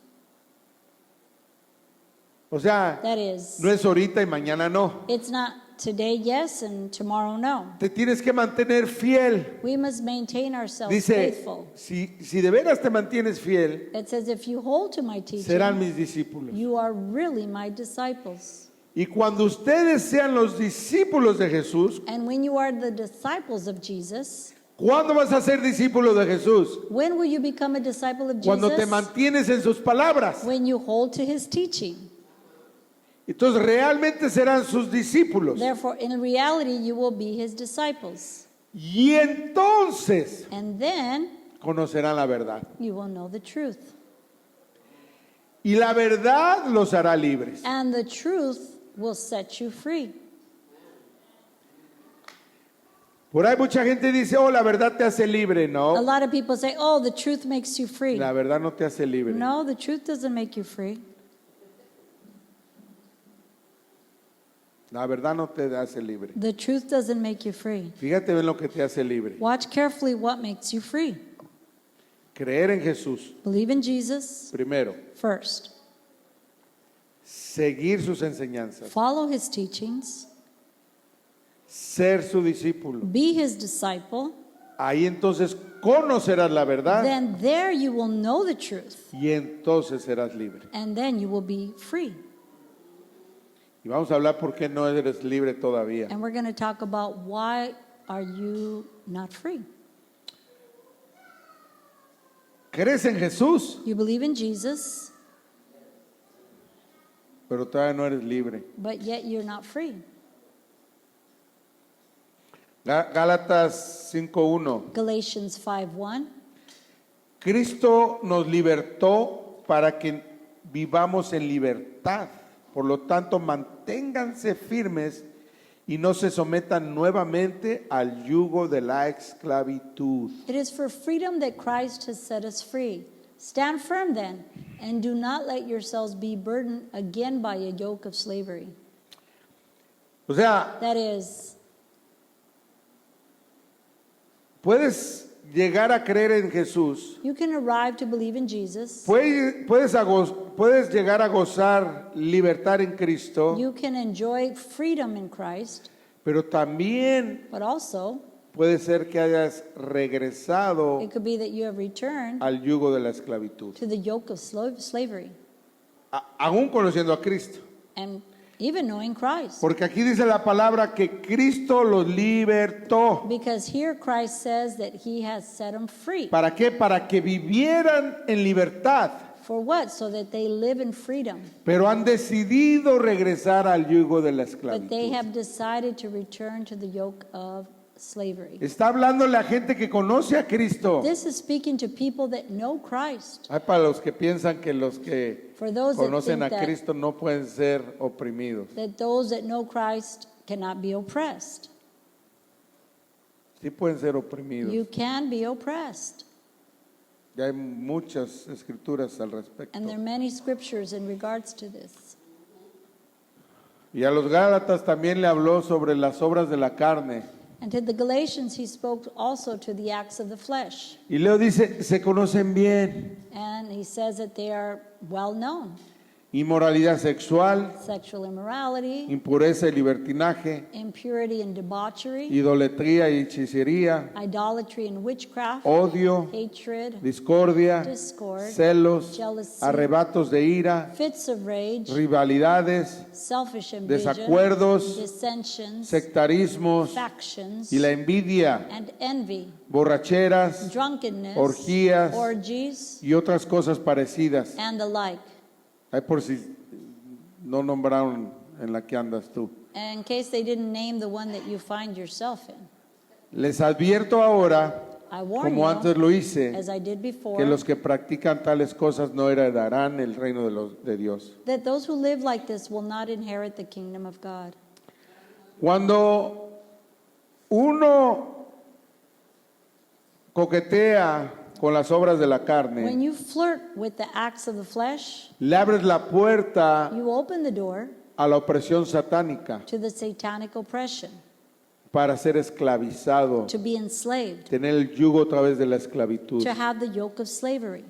Speaker 1: O sea,
Speaker 2: that is,
Speaker 1: no es ahorita y mañana no.
Speaker 2: it's not today yes and tomorrow no.
Speaker 1: Te tienes que mantener fiel.
Speaker 2: We must maintain ourselves
Speaker 1: Dice,
Speaker 2: faithful.
Speaker 1: si de veras te mantienes fiel,
Speaker 2: It says, if you hold to my
Speaker 1: serán
Speaker 2: teaching,
Speaker 1: mis discípulos.
Speaker 2: you are really my disciples.
Speaker 1: Y cuando ustedes sean los discípulos de Jesús,
Speaker 2: And when you are the disciples of Jesus,
Speaker 1: ¿cuándo vas a ser discípulo de Jesús?
Speaker 2: when will you become a disciple of
Speaker 1: Cuando te
Speaker 2: Jesus?
Speaker 1: mantienes en sus palabras.
Speaker 2: When you hold to his teaching.
Speaker 1: Entonces realmente serán sus discípulos.
Speaker 2: Therefore, in reality, you will be his disciples.
Speaker 1: Y entonces
Speaker 2: And then
Speaker 1: conocerán la verdad.
Speaker 2: you will know the truth.
Speaker 1: Y la verdad los hará libres.
Speaker 2: And the truth will set you free.
Speaker 1: Por ahí mucha gente dice, oh, la verdad te hace libre.
Speaker 2: A
Speaker 1: No,
Speaker 2: lot of people say, oh, the truth makes you free.
Speaker 1: la verdad no te hace libre.
Speaker 2: No, the truth doesn't make you free.
Speaker 1: La verdad no te hace libre.
Speaker 2: The truth doesn't make you free.
Speaker 1: Fíjate bien lo que te hace libre.
Speaker 2: Watch carefully what makes you free.
Speaker 1: Creer en Jesús,
Speaker 2: Believe in Jesus
Speaker 1: primero.
Speaker 2: first.
Speaker 1: Seguir sus enseñanzas.
Speaker 2: Follow his teachings.
Speaker 1: Ser su discípulo.
Speaker 2: Be his disciple.
Speaker 1: Ahí entonces conocerás la verdad
Speaker 2: Then there you will know the truth.
Speaker 1: y entonces serás libre.
Speaker 2: And then you will be free.
Speaker 1: Y vamos a hablar por qué no eres libre todavía.
Speaker 2: And we're going to talk about why are you not free.
Speaker 1: Crees en Jesús,
Speaker 2: You believe in Jesus,
Speaker 1: pero todavía no eres libre.
Speaker 2: but yet you're not free.
Speaker 1: Gálatas 5:1.
Speaker 2: Galatians 5:1.
Speaker 1: Cristo nos libertó para que vivamos en libertad. Por lo tanto, manténganse firmes y no se sometan nuevamente al yugo de la esclavitud.
Speaker 2: It is for freedom that Christ has set us free. Stand firm then, and do not let yourselves be burdened again by a yoke of slavery.
Speaker 1: O sea,
Speaker 2: That is,
Speaker 1: puedes llegar a creer en Jesús,
Speaker 2: you can arrive to believe in Jesus.
Speaker 1: puedes llegar a gozar libertad en Cristo,
Speaker 2: You can enjoy freedom in Christ,
Speaker 1: pero también
Speaker 2: but also
Speaker 1: puede ser que hayas regresado
Speaker 2: it could be that you have returned
Speaker 1: al yugo de la esclavitud,
Speaker 2: to the yoke of slavery,
Speaker 1: aún conociendo a Cristo.
Speaker 2: and even knowing Christ.
Speaker 1: Porque aquí dice la palabra que Cristo los libertó.
Speaker 2: Because here Christ says that he has set them free.
Speaker 1: ¿Para qué? Para que vivieran en libertad,
Speaker 2: For what? So that they live in freedom.
Speaker 1: pero han decidido regresar al yugo de la
Speaker 2: But they
Speaker 1: esclavitud.
Speaker 2: have decided to return to the yoke of slavery.
Speaker 1: Está hablando la gente que conoce a Cristo.
Speaker 2: This is speaking to people that know Christ.
Speaker 1: Hay para los que piensan que los que
Speaker 2: For those that
Speaker 1: conocen
Speaker 2: think
Speaker 1: a
Speaker 2: that,
Speaker 1: Cristo no pueden ser oprimidos.
Speaker 2: that those that know Christ cannot be oppressed.
Speaker 1: Sí pueden ser oprimidos.
Speaker 2: You can be oppressed.
Speaker 1: Ya hay muchas escrituras al respecto.
Speaker 2: And there are many scriptures in regards to this.
Speaker 1: Y a los Gálatas también le habló sobre las obras de la carne.
Speaker 2: And to the Galatians, he spoke also to the acts of the flesh.
Speaker 1: Y Leo dice, se conocen bien.
Speaker 2: And he says that they are well known.
Speaker 1: Inmoralidad sexual,
Speaker 2: Sexual immorality,
Speaker 1: impureza y libertinaje,
Speaker 2: impurity and debauchery,
Speaker 1: idolatría y hechicería,
Speaker 2: idolatry and witchcraft,
Speaker 1: odio,
Speaker 2: hatred,
Speaker 1: discordia,
Speaker 2: discord,
Speaker 1: celos,
Speaker 2: jealousy,
Speaker 1: arrebatos de ira,
Speaker 2: fits of rage,
Speaker 1: rivalidades,
Speaker 2: selfish ambition,
Speaker 1: desacuerdos,
Speaker 2: dissensions,
Speaker 1: sectarismos
Speaker 2: factions,
Speaker 1: y la envidia,
Speaker 2: and envy,
Speaker 1: borracheras
Speaker 2: drunkenness,
Speaker 1: orgías,
Speaker 2: orgies,
Speaker 1: y otras cosas parecidas.
Speaker 2: and the like.
Speaker 1: Ay, por si no nombraron en la que andas tú.
Speaker 2: And in case they didn't name the one that you find yourself in,
Speaker 1: Les advierto ahora,
Speaker 2: I warn
Speaker 1: como antes
Speaker 2: you,
Speaker 1: lo hice,
Speaker 2: as I did
Speaker 1: que
Speaker 2: before,
Speaker 1: los que practican tales cosas no heredarán el reino de Dios.
Speaker 2: that those who live like this will not inherit the kingdom of God.
Speaker 1: Cuando uno coquetea con las obras de la
Speaker 2: When
Speaker 1: carne,
Speaker 2: you flirt with the acts of the flesh,
Speaker 1: le abres la puerta
Speaker 2: you open the door
Speaker 1: a la opresión satánica
Speaker 2: to the satanic oppression,
Speaker 1: para ser esclavizado,
Speaker 2: to be enslaved,
Speaker 1: tener el yugo a través de la esclavitud.
Speaker 2: to have the yoke of slavery.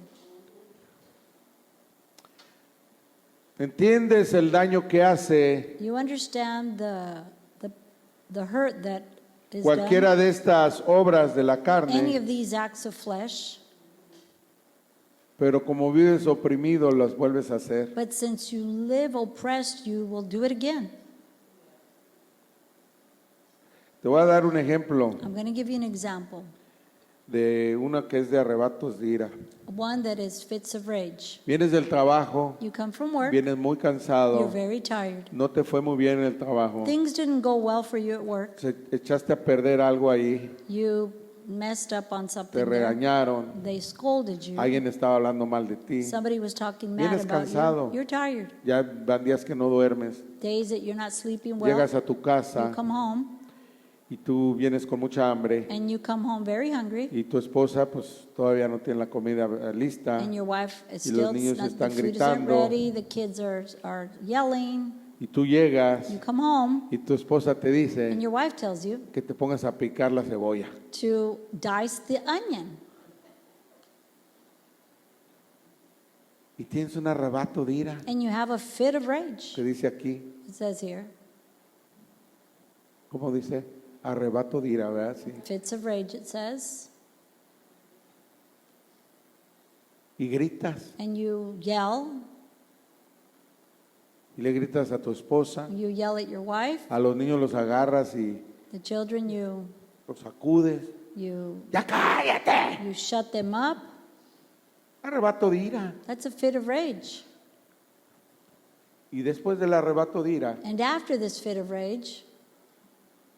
Speaker 1: ¿Entiendes el daño que hace
Speaker 2: You understand the hurt that is
Speaker 1: cualquiera
Speaker 2: done?
Speaker 1: de estas obras de la
Speaker 2: Any
Speaker 1: carne?
Speaker 2: of these acts of flesh,
Speaker 1: Pero como vives oprimido, las vuelves a hacer.
Speaker 2: but since you live oppressed, you will do it again.
Speaker 1: Te voy a dar un ejemplo
Speaker 2: I'm going to give you an example.
Speaker 1: de una que es de arrebatos de ira.
Speaker 2: One that is fits of rage.
Speaker 1: Vienes del trabajo,
Speaker 2: You come from work,
Speaker 1: vienes muy
Speaker 2: you're
Speaker 1: cansado,
Speaker 2: very tired.
Speaker 1: no te fue muy bien en el trabajo,
Speaker 2: Things didn't go well for you at work.
Speaker 1: echaste a perder algo ahí,
Speaker 2: You messed up on
Speaker 1: te
Speaker 2: something there.
Speaker 1: regañaron,
Speaker 2: They scolded you.
Speaker 1: alguien estaba hablando mal de ti,
Speaker 2: Somebody was talking mad
Speaker 1: Vienes
Speaker 2: about
Speaker 1: cansado.
Speaker 2: you. You're tired.
Speaker 1: ya van días que no duermes,
Speaker 2: Days that you're not sleeping well.
Speaker 1: llegas a tu casa
Speaker 2: You come home
Speaker 1: y tú vienes con mucha hambre
Speaker 2: and you come home very hungry,
Speaker 1: y tu esposa pues todavía no tiene la comida lista
Speaker 2: and your wife is
Speaker 1: y los
Speaker 2: still,
Speaker 1: niños
Speaker 2: the
Speaker 1: están
Speaker 2: food isn't
Speaker 1: gritando
Speaker 2: ready, the kids are yelling.
Speaker 1: y tú llegas
Speaker 2: You come home,
Speaker 1: y tu esposa te
Speaker 2: and
Speaker 1: dice
Speaker 2: your wife tells you
Speaker 1: que te pongas a picar la cebolla.
Speaker 2: to dice the onion.
Speaker 1: Y tienes un arrebato de ira,
Speaker 2: And you have a fit of rage.
Speaker 1: que dice aquí,
Speaker 2: It says here,
Speaker 1: ¿cómo dice? Arrebato de ira, ¿verdad? Sí.
Speaker 2: fits of rage, it says.
Speaker 1: Y gritas,
Speaker 2: And you yell.
Speaker 1: y le gritas a tu esposa,
Speaker 2: You yell at your wife.
Speaker 1: a los niños los agarras y
Speaker 2: The children,
Speaker 1: los sacudes.
Speaker 2: you
Speaker 1: ¡Ya cállate!
Speaker 2: shut them up.
Speaker 1: Arrebato de ira.
Speaker 2: That's a fit of rage.
Speaker 1: Y después del arrebato de ira,
Speaker 2: And after this fit of rage,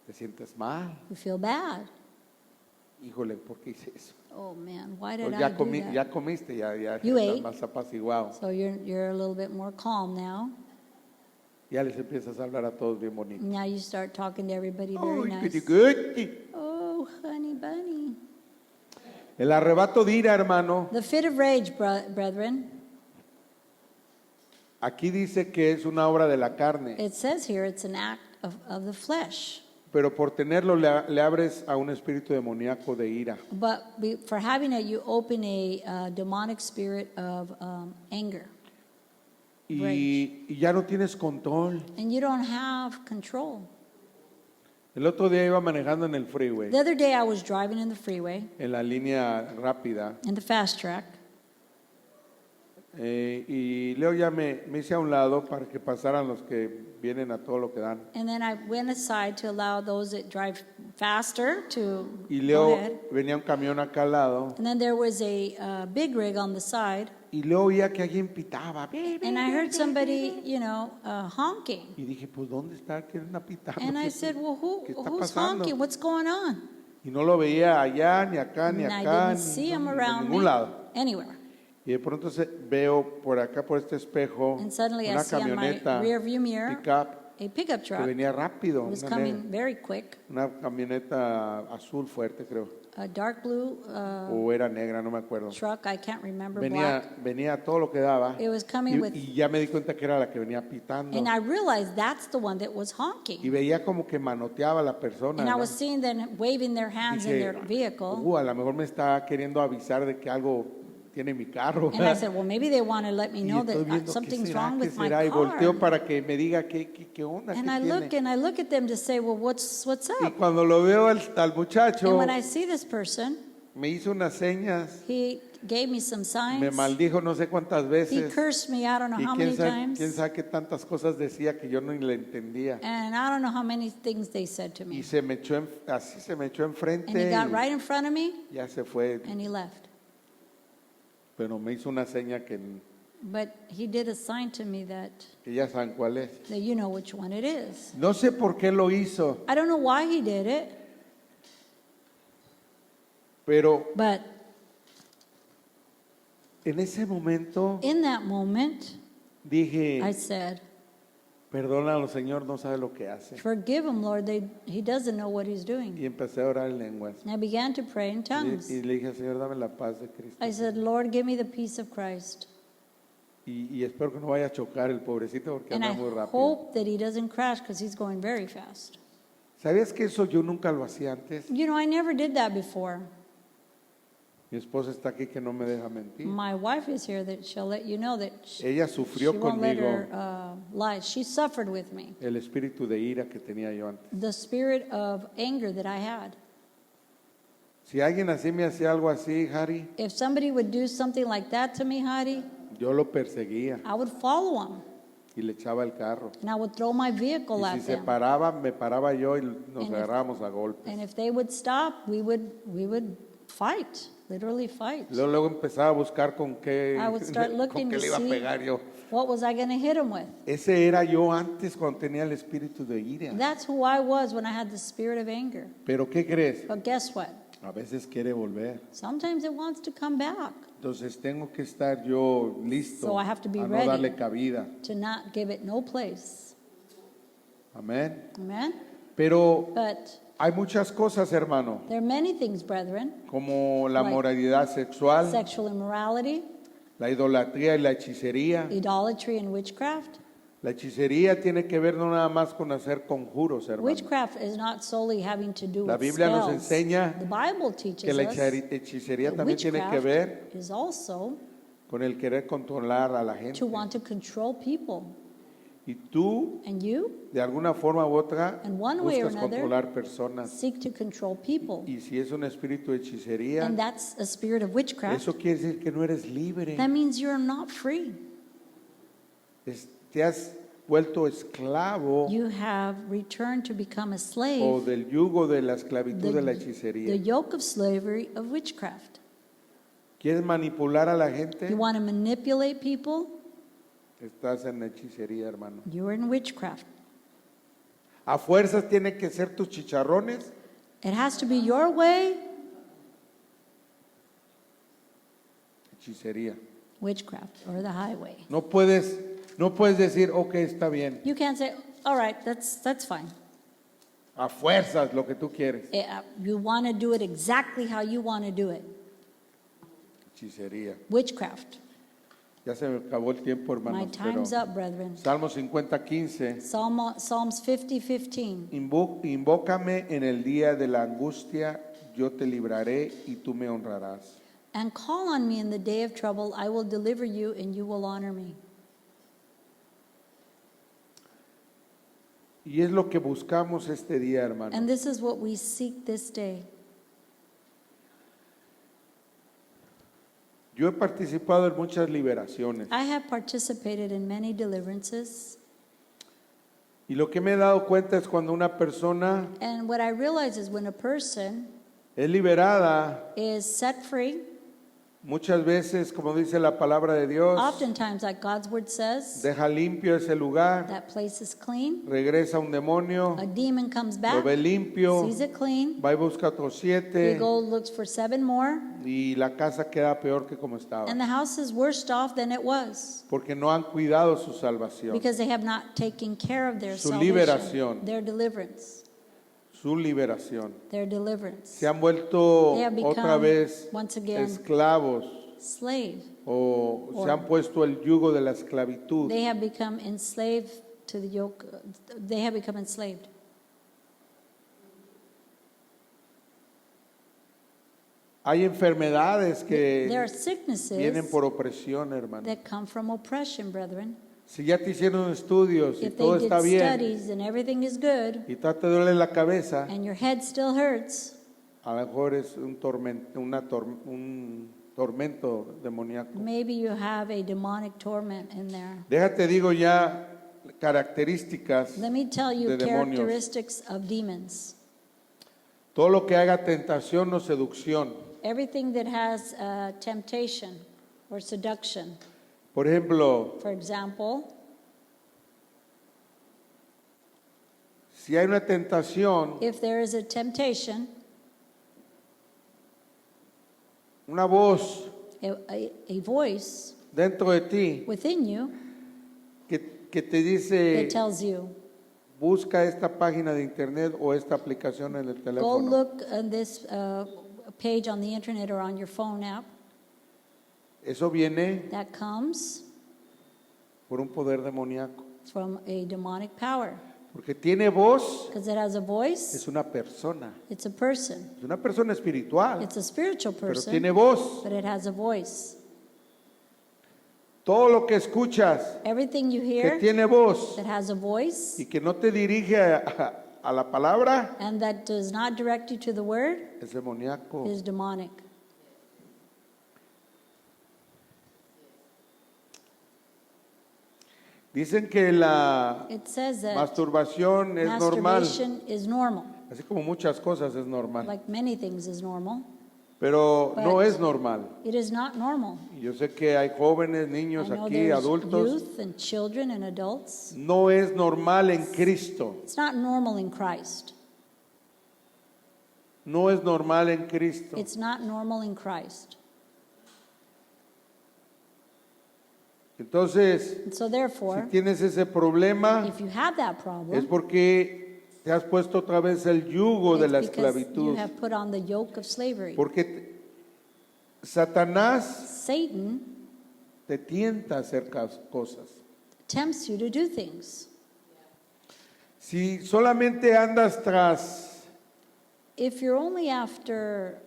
Speaker 1: te sientes mal.
Speaker 2: you feel bad.
Speaker 1: Híjole, ¿por qué hice eso?
Speaker 2: Oh man, why did
Speaker 1: Pues
Speaker 2: I
Speaker 1: ya,
Speaker 2: do that?
Speaker 1: ya comiste, ya
Speaker 2: You
Speaker 1: estás
Speaker 2: ate.
Speaker 1: más apaciguado.
Speaker 2: So you're a little bit more calm now.
Speaker 1: Ya les empiezas a hablar a todos bien bonito.
Speaker 2: Now you start talking to everybody
Speaker 1: Oh,
Speaker 2: very
Speaker 1: pretty
Speaker 2: nice.
Speaker 1: good.
Speaker 2: Oh, honey bunny.
Speaker 1: El arrebato de ira, hermano,
Speaker 2: The fit of rage, brethren,
Speaker 1: aquí dice que es una obra de la carne,
Speaker 2: it says here it's an act of the flesh.
Speaker 1: pero por tenerlo le abres a un espíritu demoníaco de ira.
Speaker 2: But for having it, you open a demonic spirit of anger.
Speaker 1: Y ya no tienes control.
Speaker 2: And you don't have control.
Speaker 1: El otro día iba manejando en el freeway,
Speaker 2: The other day I was driving in the freeway,
Speaker 1: en la línea rápida,
Speaker 2: in the fast track,
Speaker 1: y Leo ya me hice a un lado para que pasaran los que vienen a todo lo que dan.
Speaker 2: and then I went aside to allow those that drive faster to
Speaker 1: Y
Speaker 2: go
Speaker 1: Leo
Speaker 2: ahead.
Speaker 1: venía un camión acá al lado,
Speaker 2: And then there was a big rig on the side,
Speaker 1: y Leo oía que alguien pitaba.
Speaker 2: and I heard somebody, honking.
Speaker 1: Y dije, pues ¿dónde está? ¿Quién está pitando?
Speaker 2: And I said, well,
Speaker 1: ¿Qué está
Speaker 2: who's
Speaker 1: pasando?
Speaker 2: honking? What's going on?
Speaker 1: Y no lo veía allá, ni acá, ni
Speaker 2: And I
Speaker 1: acá,
Speaker 2: didn't see him
Speaker 1: en
Speaker 2: around
Speaker 1: ningún
Speaker 2: me,
Speaker 1: lado.
Speaker 2: anywhere.
Speaker 1: Y de pronto veo por acá, por este espejo,
Speaker 2: And suddenly I
Speaker 1: una
Speaker 2: see on my
Speaker 1: camioneta
Speaker 2: rear view mirror
Speaker 1: pick-up
Speaker 2: a pickup
Speaker 1: que
Speaker 2: truck.
Speaker 1: venía rápido,
Speaker 2: It was
Speaker 1: una,
Speaker 2: coming very quick,
Speaker 1: una camioneta azul fuerte, creo,
Speaker 2: a dark blue
Speaker 1: o era negra, no me acuerdo.
Speaker 2: truck, I can't remember, black.
Speaker 1: Venía a todo lo que daba,
Speaker 2: It was coming with,
Speaker 1: y ya me di cuenta que era la que venía pitando.
Speaker 2: and I realized that's the one that was
Speaker 1: Y
Speaker 2: honking.
Speaker 1: veía como que manoteaba a la persona.
Speaker 2: And I
Speaker 1: ¿no?
Speaker 2: was seeing them waving their hands in
Speaker 1: Dije,
Speaker 2: their vehicle.
Speaker 1: a lo mejor me está queriendo avisar de que algo tiene mi carro.
Speaker 2: And I said, well, maybe they want to let me
Speaker 1: Y
Speaker 2: know
Speaker 1: estoy
Speaker 2: that
Speaker 1: viendo, ¿qué
Speaker 2: something's
Speaker 1: será?
Speaker 2: wrong
Speaker 1: ¿Qué
Speaker 2: with my
Speaker 1: será? Y volteo
Speaker 2: car.
Speaker 1: para que me diga qué onda,
Speaker 2: And
Speaker 1: qué
Speaker 2: I
Speaker 1: tiene.
Speaker 2: look at them to say, well, what's
Speaker 1: Y
Speaker 2: up?
Speaker 1: cuando lo veo al muchacho,
Speaker 2: And when I see this person,
Speaker 1: me hizo unas señas,
Speaker 2: he gave me some
Speaker 1: me
Speaker 2: signs.
Speaker 1: maldijo no sé cuántas
Speaker 2: He
Speaker 1: veces.
Speaker 2: cursed me, I don't know
Speaker 1: Y
Speaker 2: how many
Speaker 1: quién
Speaker 2: times.
Speaker 1: sabe qué tantas cosas decía que yo no le entendía.
Speaker 2: And I don't know how many things they said to
Speaker 1: Y
Speaker 2: me.
Speaker 1: así se me echó enfrente
Speaker 2: And he got
Speaker 1: y
Speaker 2: right in front of me
Speaker 1: ya se fue.
Speaker 2: and he left.
Speaker 1: Pero me hizo una seña
Speaker 2: But he did a sign to me that
Speaker 1: ya saben cuál es.
Speaker 2: you know which one it is.
Speaker 1: No sé por qué lo hizo,
Speaker 2: I don't know why he did it,
Speaker 1: pero
Speaker 2: but
Speaker 1: en ese momento
Speaker 2: in that moment,
Speaker 1: dije,
Speaker 2: I said,
Speaker 1: perdónalo, Señor, no sabe lo que hace.
Speaker 2: forgive him, Lord. He doesn't know what he's doing.
Speaker 1: Y empecé a orar en lenguas.
Speaker 2: And I began to pray in tongues.
Speaker 1: Y le dije, Señor, dame la paz de Cristo.
Speaker 2: I said, Lord, give me the peace of Christ.
Speaker 1: Y espero que no vaya a chocar el pobrecito porque
Speaker 2: And
Speaker 1: anda
Speaker 2: I
Speaker 1: muy rápido.
Speaker 2: hope that he doesn't crash because he's going very fast.
Speaker 1: ¿Sabías que eso yo nunca lo hacía antes?
Speaker 2: You know, I never did that before.
Speaker 1: Mi esposa está aquí que no me deja mentir.
Speaker 2: My wife is here that she'll let you know that
Speaker 1: Ella
Speaker 2: she
Speaker 1: sufrió
Speaker 2: won't let
Speaker 1: conmigo
Speaker 2: her lie. She suffered with me.
Speaker 1: el espíritu de ira que tenía yo antes.
Speaker 2: The spirit of anger that I had.
Speaker 1: Si alguien así me hacía algo así, Harry,
Speaker 2: If somebody would do something like that to me, Hadi,
Speaker 1: yo lo perseguía
Speaker 2: I would follow them
Speaker 1: y le echaba el carro.
Speaker 2: and I would throw my vehicle
Speaker 1: Y si
Speaker 2: at
Speaker 1: se
Speaker 2: them.
Speaker 1: paraba, me paraba yo y nos
Speaker 2: And if-
Speaker 1: agarrábamos a golpes.
Speaker 2: And if they would stop, we would fight, literally fight.
Speaker 1: Luego empezaba a buscar con qué,
Speaker 2: I would start
Speaker 1: con
Speaker 2: looking
Speaker 1: qué
Speaker 2: to
Speaker 1: le iba a
Speaker 2: see
Speaker 1: pegar yo.
Speaker 2: what was I going to hit them with.
Speaker 1: Ese era yo antes cuando tenía el espíritu de ira.
Speaker 2: That's who I was when I had the spirit of anger.
Speaker 1: Pero ¿qué crees?
Speaker 2: But guess what?
Speaker 1: A veces quiere volver.
Speaker 2: Sometimes it wants to come back.
Speaker 1: Entonces tengo que estar yo listo
Speaker 2: So I have to be
Speaker 1: a no
Speaker 2: ready.
Speaker 1: darle cabida.
Speaker 2: To not give it no place.
Speaker 1: Amén.
Speaker 2: Amen?
Speaker 1: Pero
Speaker 2: But
Speaker 1: Hay muchas cosas, hermano,
Speaker 2: There are many things, brethren,
Speaker 1: como la
Speaker 2: Like
Speaker 1: moralidad sexual,
Speaker 2: sexual immorality,
Speaker 1: la idolatría y la hechicería.
Speaker 2: idolatry, and witchcraft.
Speaker 1: La hechicería tiene que ver no nada más con hacer conjuros, hermano.
Speaker 2: Witchcraft is not solely having to do
Speaker 1: La
Speaker 2: with
Speaker 1: Biblia nos
Speaker 2: spells.
Speaker 1: enseña
Speaker 2: The Bible
Speaker 1: Que
Speaker 2: teaches
Speaker 1: la
Speaker 2: us
Speaker 1: hechicería
Speaker 2: that
Speaker 1: también tiene que ver
Speaker 2: witchcraft is also
Speaker 1: con el querer controlar a la gente.
Speaker 2: to want to control people.
Speaker 1: Y tú,
Speaker 2: And you
Speaker 1: de alguna forma u otra,
Speaker 2: In one way or
Speaker 1: buscas
Speaker 2: another,
Speaker 1: controlar personas.
Speaker 2: seek to control people.
Speaker 1: Y si es un espíritu de hechicería,
Speaker 2: And that's a spirit of witchcraft.
Speaker 1: eso quiere decir que no eres libre.
Speaker 2: That means you're not free.
Speaker 1: Te has vuelto esclavo
Speaker 2: You have returned to become a
Speaker 1: o
Speaker 2: slave,
Speaker 1: del yugo de la esclavitud de la
Speaker 2: the
Speaker 1: hechicería.
Speaker 2: yoke of slavery of witchcraft.
Speaker 1: ¿Quieres manipular a la gente?
Speaker 2: You want to manipulate people?
Speaker 1: Estás en la hechicería, hermano.
Speaker 2: You're in witchcraft.
Speaker 1: A fuerzas tiene que ser tus chicharrones.
Speaker 2: It has to be your way,
Speaker 1: Hechicería.
Speaker 2: witchcraft, or the highway.
Speaker 1: No puedes decir, ok, está bien.
Speaker 2: You can't say, all right, that's fine.
Speaker 1: A fuerzas lo que tú quieres.
Speaker 2: You want to do it exactly how you want to do it.
Speaker 1: Hechicería.
Speaker 2: Witchcraft.
Speaker 1: Ya se me acabó el tiempo,
Speaker 2: My
Speaker 1: hermanos.
Speaker 2: time's
Speaker 1: Pero
Speaker 2: up, brethren.
Speaker 1: Salmo 50:15.
Speaker 2: Psalms 50:15.
Speaker 1: Invócame en el día de la angustia, yo te libraré y tú me honrarás.
Speaker 2: And call on me in the day of trouble, I will deliver you and you will honor me.
Speaker 1: Y es lo que buscamos este día, hermano.
Speaker 2: And this is what we seek this day.
Speaker 1: Yo he participado en muchas liberaciones
Speaker 2: I have participated in many deliverances,
Speaker 1: y lo que me he dado cuenta es cuando una persona
Speaker 2: and what I realize is when a person
Speaker 1: es liberada,
Speaker 2: is set free,
Speaker 1: muchas veces, como dice la palabra de Dios,
Speaker 2: oftentimes, like God's word says,
Speaker 1: deja limpio ese lugar,
Speaker 2: that place is clean.
Speaker 1: regresa un demonio,
Speaker 2: A demon comes
Speaker 1: lo
Speaker 2: back,
Speaker 1: ve limpio,
Speaker 2: sees it clean,
Speaker 1: va y busca otros
Speaker 2: he
Speaker 1: 7
Speaker 2: goes, looks for 7 more,
Speaker 1: y la casa queda peor que como estaba,
Speaker 2: and the house is worse off than it was.
Speaker 1: porque no han cuidado su salvación,
Speaker 2: Because they have not taken care of their
Speaker 1: Su
Speaker 2: salvation,
Speaker 1: liberación.
Speaker 2: their deliverance,
Speaker 1: su liberación.
Speaker 2: their deliverance.
Speaker 1: Se han vuelto
Speaker 2: They have become,
Speaker 1: otra vez
Speaker 2: once again,
Speaker 1: esclavos
Speaker 2: slave.
Speaker 1: o
Speaker 2: Or-
Speaker 1: se han puesto el yugo de la esclavitud.
Speaker 2: They have become enslaved to the yoke. They have become enslaved.
Speaker 1: Hay enfermedades
Speaker 2: There are
Speaker 1: que
Speaker 2: sicknesses
Speaker 1: vienen por opresión, hermano.
Speaker 2: that come from oppression, brethren.
Speaker 1: Si ya te hicieron estudios y
Speaker 2: If
Speaker 1: todo
Speaker 2: they did
Speaker 1: está bien
Speaker 2: studies and everything is good,
Speaker 1: y te duele la cabeza,
Speaker 2: and your head still hurts,
Speaker 1: a lo mejor es un tormento demoníaco.
Speaker 2: maybe you have a demonic torment in there.
Speaker 1: Déjate digo ya características
Speaker 2: Let me tell you
Speaker 1: de demonios.
Speaker 2: characteristics of demons.
Speaker 1: Todo lo que haga tentación o seducción.
Speaker 2: Everything that has temptation or seduction.
Speaker 1: Por ejemplo,
Speaker 2: For example,
Speaker 1: si hay una tentación,
Speaker 2: if there is a temptation,
Speaker 1: una voz
Speaker 2: a voice
Speaker 1: dentro de ti
Speaker 2: within you
Speaker 1: que te
Speaker 2: that
Speaker 1: dice,
Speaker 2: tells you,
Speaker 1: busca esta página de internet o esta aplicación en el
Speaker 2: go
Speaker 1: teléfono.
Speaker 2: look on this page on the internet or on your phone app.
Speaker 1: Eso viene
Speaker 2: That comes
Speaker 1: por un poder demoníaco.
Speaker 2: from a demonic power.
Speaker 1: Porque tiene voz,
Speaker 2: Because it has a voice,
Speaker 1: es una persona.
Speaker 2: it's a person.
Speaker 1: Es una persona espiritual,
Speaker 2: It's a spiritual
Speaker 1: pero
Speaker 2: person,
Speaker 1: tiene voz.
Speaker 2: but it has a voice.
Speaker 1: Todo lo que escuchas
Speaker 2: Everything you
Speaker 1: que
Speaker 2: hear
Speaker 1: tiene voz
Speaker 2: that has a voice
Speaker 1: y que no te dirige a la palabra
Speaker 2: and that does not direct you to the word
Speaker 1: es demoníaco.
Speaker 2: is demonic.
Speaker 1: Dicen que la
Speaker 2: It says that
Speaker 1: masturbación es normal,
Speaker 2: masturbation is normal,
Speaker 1: así como muchas cosas es normal,
Speaker 2: like many things is normal.
Speaker 1: pero no
Speaker 2: But-
Speaker 1: es normal.
Speaker 2: It is not normal.
Speaker 1: Y yo sé que hay jóvenes,
Speaker 2: I
Speaker 1: niños
Speaker 2: know
Speaker 1: aquí,
Speaker 2: there's
Speaker 1: adultos.
Speaker 2: youth and children and adults.
Speaker 1: No es normal en Cristo.
Speaker 2: It's not normal in Christ.
Speaker 1: No es normal en Cristo.
Speaker 2: It's not normal in Christ.
Speaker 1: Entonces,
Speaker 2: And so
Speaker 1: si
Speaker 2: therefore,
Speaker 1: tienes ese problema,
Speaker 2: if you have that
Speaker 1: es
Speaker 2: problem,
Speaker 1: porque te has puesto otra vez el yugo de la
Speaker 2: It's because you
Speaker 1: esclavitud.
Speaker 2: have put on the yoke of slavery.
Speaker 1: Porque Satanás
Speaker 2: Satan
Speaker 1: te tienta a hacer cosas.
Speaker 2: tempts you to do things.
Speaker 1: Si solamente andas tras
Speaker 2: If you're only after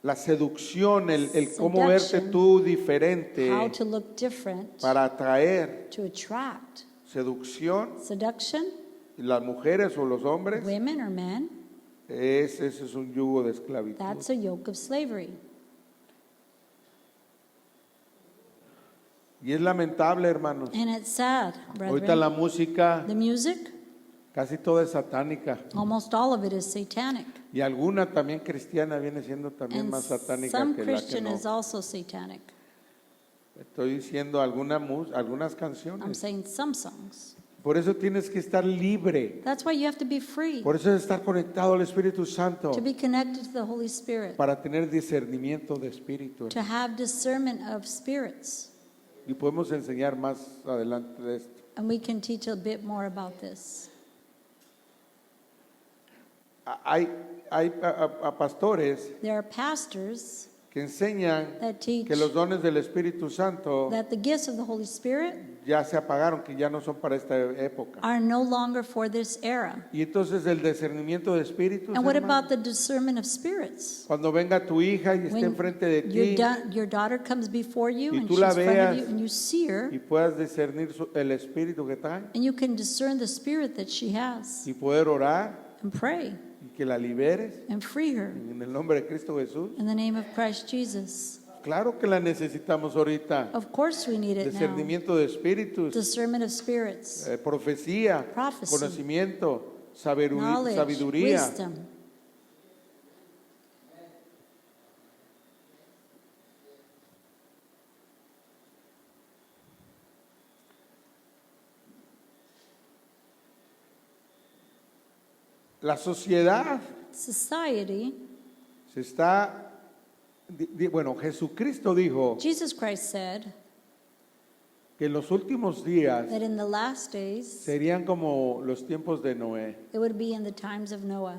Speaker 1: la seducción, el cómo verte
Speaker 2: Seduction,
Speaker 1: tú diferente
Speaker 2: how to look different,
Speaker 1: para atraer,
Speaker 2: to attract
Speaker 1: seducción,
Speaker 2: seduction,
Speaker 1: las mujeres o los hombres,
Speaker 2: women or men,
Speaker 1: ese es un yugo de esclavitud.
Speaker 2: that's a yoke of slavery.
Speaker 1: Y es lamentable, hermanos.
Speaker 2: And it's sad,
Speaker 1: Ahorita la
Speaker 2: brethren.
Speaker 1: música
Speaker 2: The music,
Speaker 1: casi toda es satánica.
Speaker 2: almost all of it is satanic.
Speaker 1: Y alguna también cristiana viene siendo también
Speaker 2: And
Speaker 1: más satánica
Speaker 2: some
Speaker 1: que la que
Speaker 2: Christian
Speaker 1: no.
Speaker 2: is also satanic.
Speaker 1: Estoy diciendo algunas
Speaker 2: I'm
Speaker 1: canciones.
Speaker 2: saying some songs.
Speaker 1: Por eso tienes que estar libre.
Speaker 2: That's why you have to be free,
Speaker 1: Por eso es estar conectado al Espíritu Santo
Speaker 2: to be connected to the Holy Spirit,
Speaker 1: para tener discernimiento de espíritu.
Speaker 2: to have discernment of spirits.
Speaker 1: Y podemos enseñar más adelante de esto.
Speaker 2: And we can teach a bit more about this.
Speaker 1: Hay a pastores
Speaker 2: There are pastors
Speaker 1: que enseñan
Speaker 2: that teach
Speaker 1: que los dones del Espíritu Santo
Speaker 2: that the gifts of the Holy Spirit
Speaker 1: ya se apagaron, que ya no son para esta época.
Speaker 2: are no longer for this era.
Speaker 1: Y entonces el discernimiento de espíritus,
Speaker 2: And what
Speaker 1: hermano,
Speaker 2: about the discernment of spirits?
Speaker 1: cuando venga tu hija y esté
Speaker 2: When
Speaker 1: enfrente de ti
Speaker 2: your daughter comes before you
Speaker 1: y
Speaker 2: and
Speaker 1: tú
Speaker 2: she's
Speaker 1: la
Speaker 2: in front of
Speaker 1: veas
Speaker 2: you and you see her
Speaker 1: y puedas discernir el espíritu que trae
Speaker 2: and you can discern the spirit that she has
Speaker 1: y poder orar
Speaker 2: and pray
Speaker 1: y que la liberes
Speaker 2: and free her
Speaker 1: en el nombre de Cristo Jesús.
Speaker 2: in the name of Christ Jesus.
Speaker 1: Claro que la necesitamos ahorita.
Speaker 2: Of course we need it now.
Speaker 1: Discernimiento de espíritus,
Speaker 2: Discernment of spirits,
Speaker 1: profecía,
Speaker 2: Prophecy,
Speaker 1: conocimiento,
Speaker 2: knowledge,
Speaker 1: sabiduría.
Speaker 2: wisdom.
Speaker 1: La sociedad
Speaker 2: Society,
Speaker 1: se está, bueno, Jesucristo dijo
Speaker 2: Jesus Christ said
Speaker 1: que en los últimos días
Speaker 2: that in the last days
Speaker 1: serían como los tiempos de Noé.
Speaker 2: it would be in the times of Noah.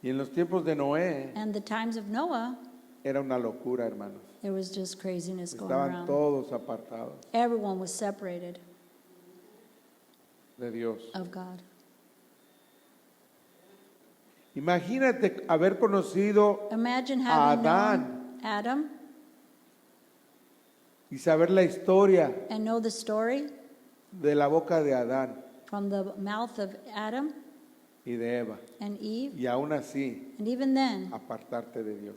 Speaker 1: Y en los tiempos de Noé
Speaker 2: And the times of Noah,
Speaker 1: era una locura, hermanos.
Speaker 2: there was just craziness going
Speaker 1: Estaban
Speaker 2: around.
Speaker 1: todos apartados
Speaker 2: Everyone was separated
Speaker 1: de Dios.
Speaker 2: of God.
Speaker 1: Imagínate haber conocido
Speaker 2: Imagine having
Speaker 1: Adán.
Speaker 2: known Adam
Speaker 1: y saber la historia
Speaker 2: and know the story
Speaker 1: de la boca de Adán
Speaker 2: from the mouth of Adam
Speaker 1: y de Eva.
Speaker 2: and Eve,
Speaker 1: Y aún así,
Speaker 2: and even then
Speaker 1: apartarte de Dios.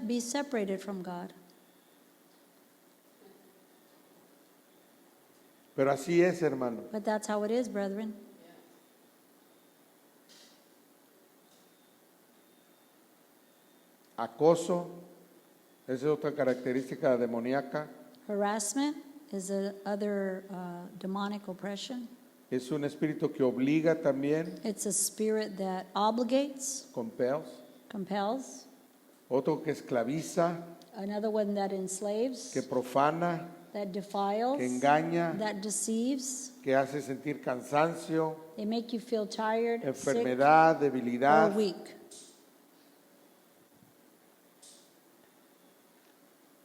Speaker 2: be separated from God.
Speaker 1: Pero así es, hermano.
Speaker 2: But that's how it is, brethren.
Speaker 1: Acoso, esa es otra característica demoníaca.
Speaker 2: Harassment is another demonic oppression.
Speaker 1: Es un espíritu que obliga también,
Speaker 2: It's a spirit that obligates,
Speaker 1: compels.
Speaker 2: compels.
Speaker 1: Otro que esclaviza,
Speaker 2: Another one that enslaves,
Speaker 1: que profana,
Speaker 2: that defiles,
Speaker 1: que engaña,
Speaker 2: that deceives.
Speaker 1: que hace sentir cansancio,
Speaker 2: They make you feel tired, sick,
Speaker 1: enfermedad,
Speaker 2: or
Speaker 1: debilidad.
Speaker 2: weak.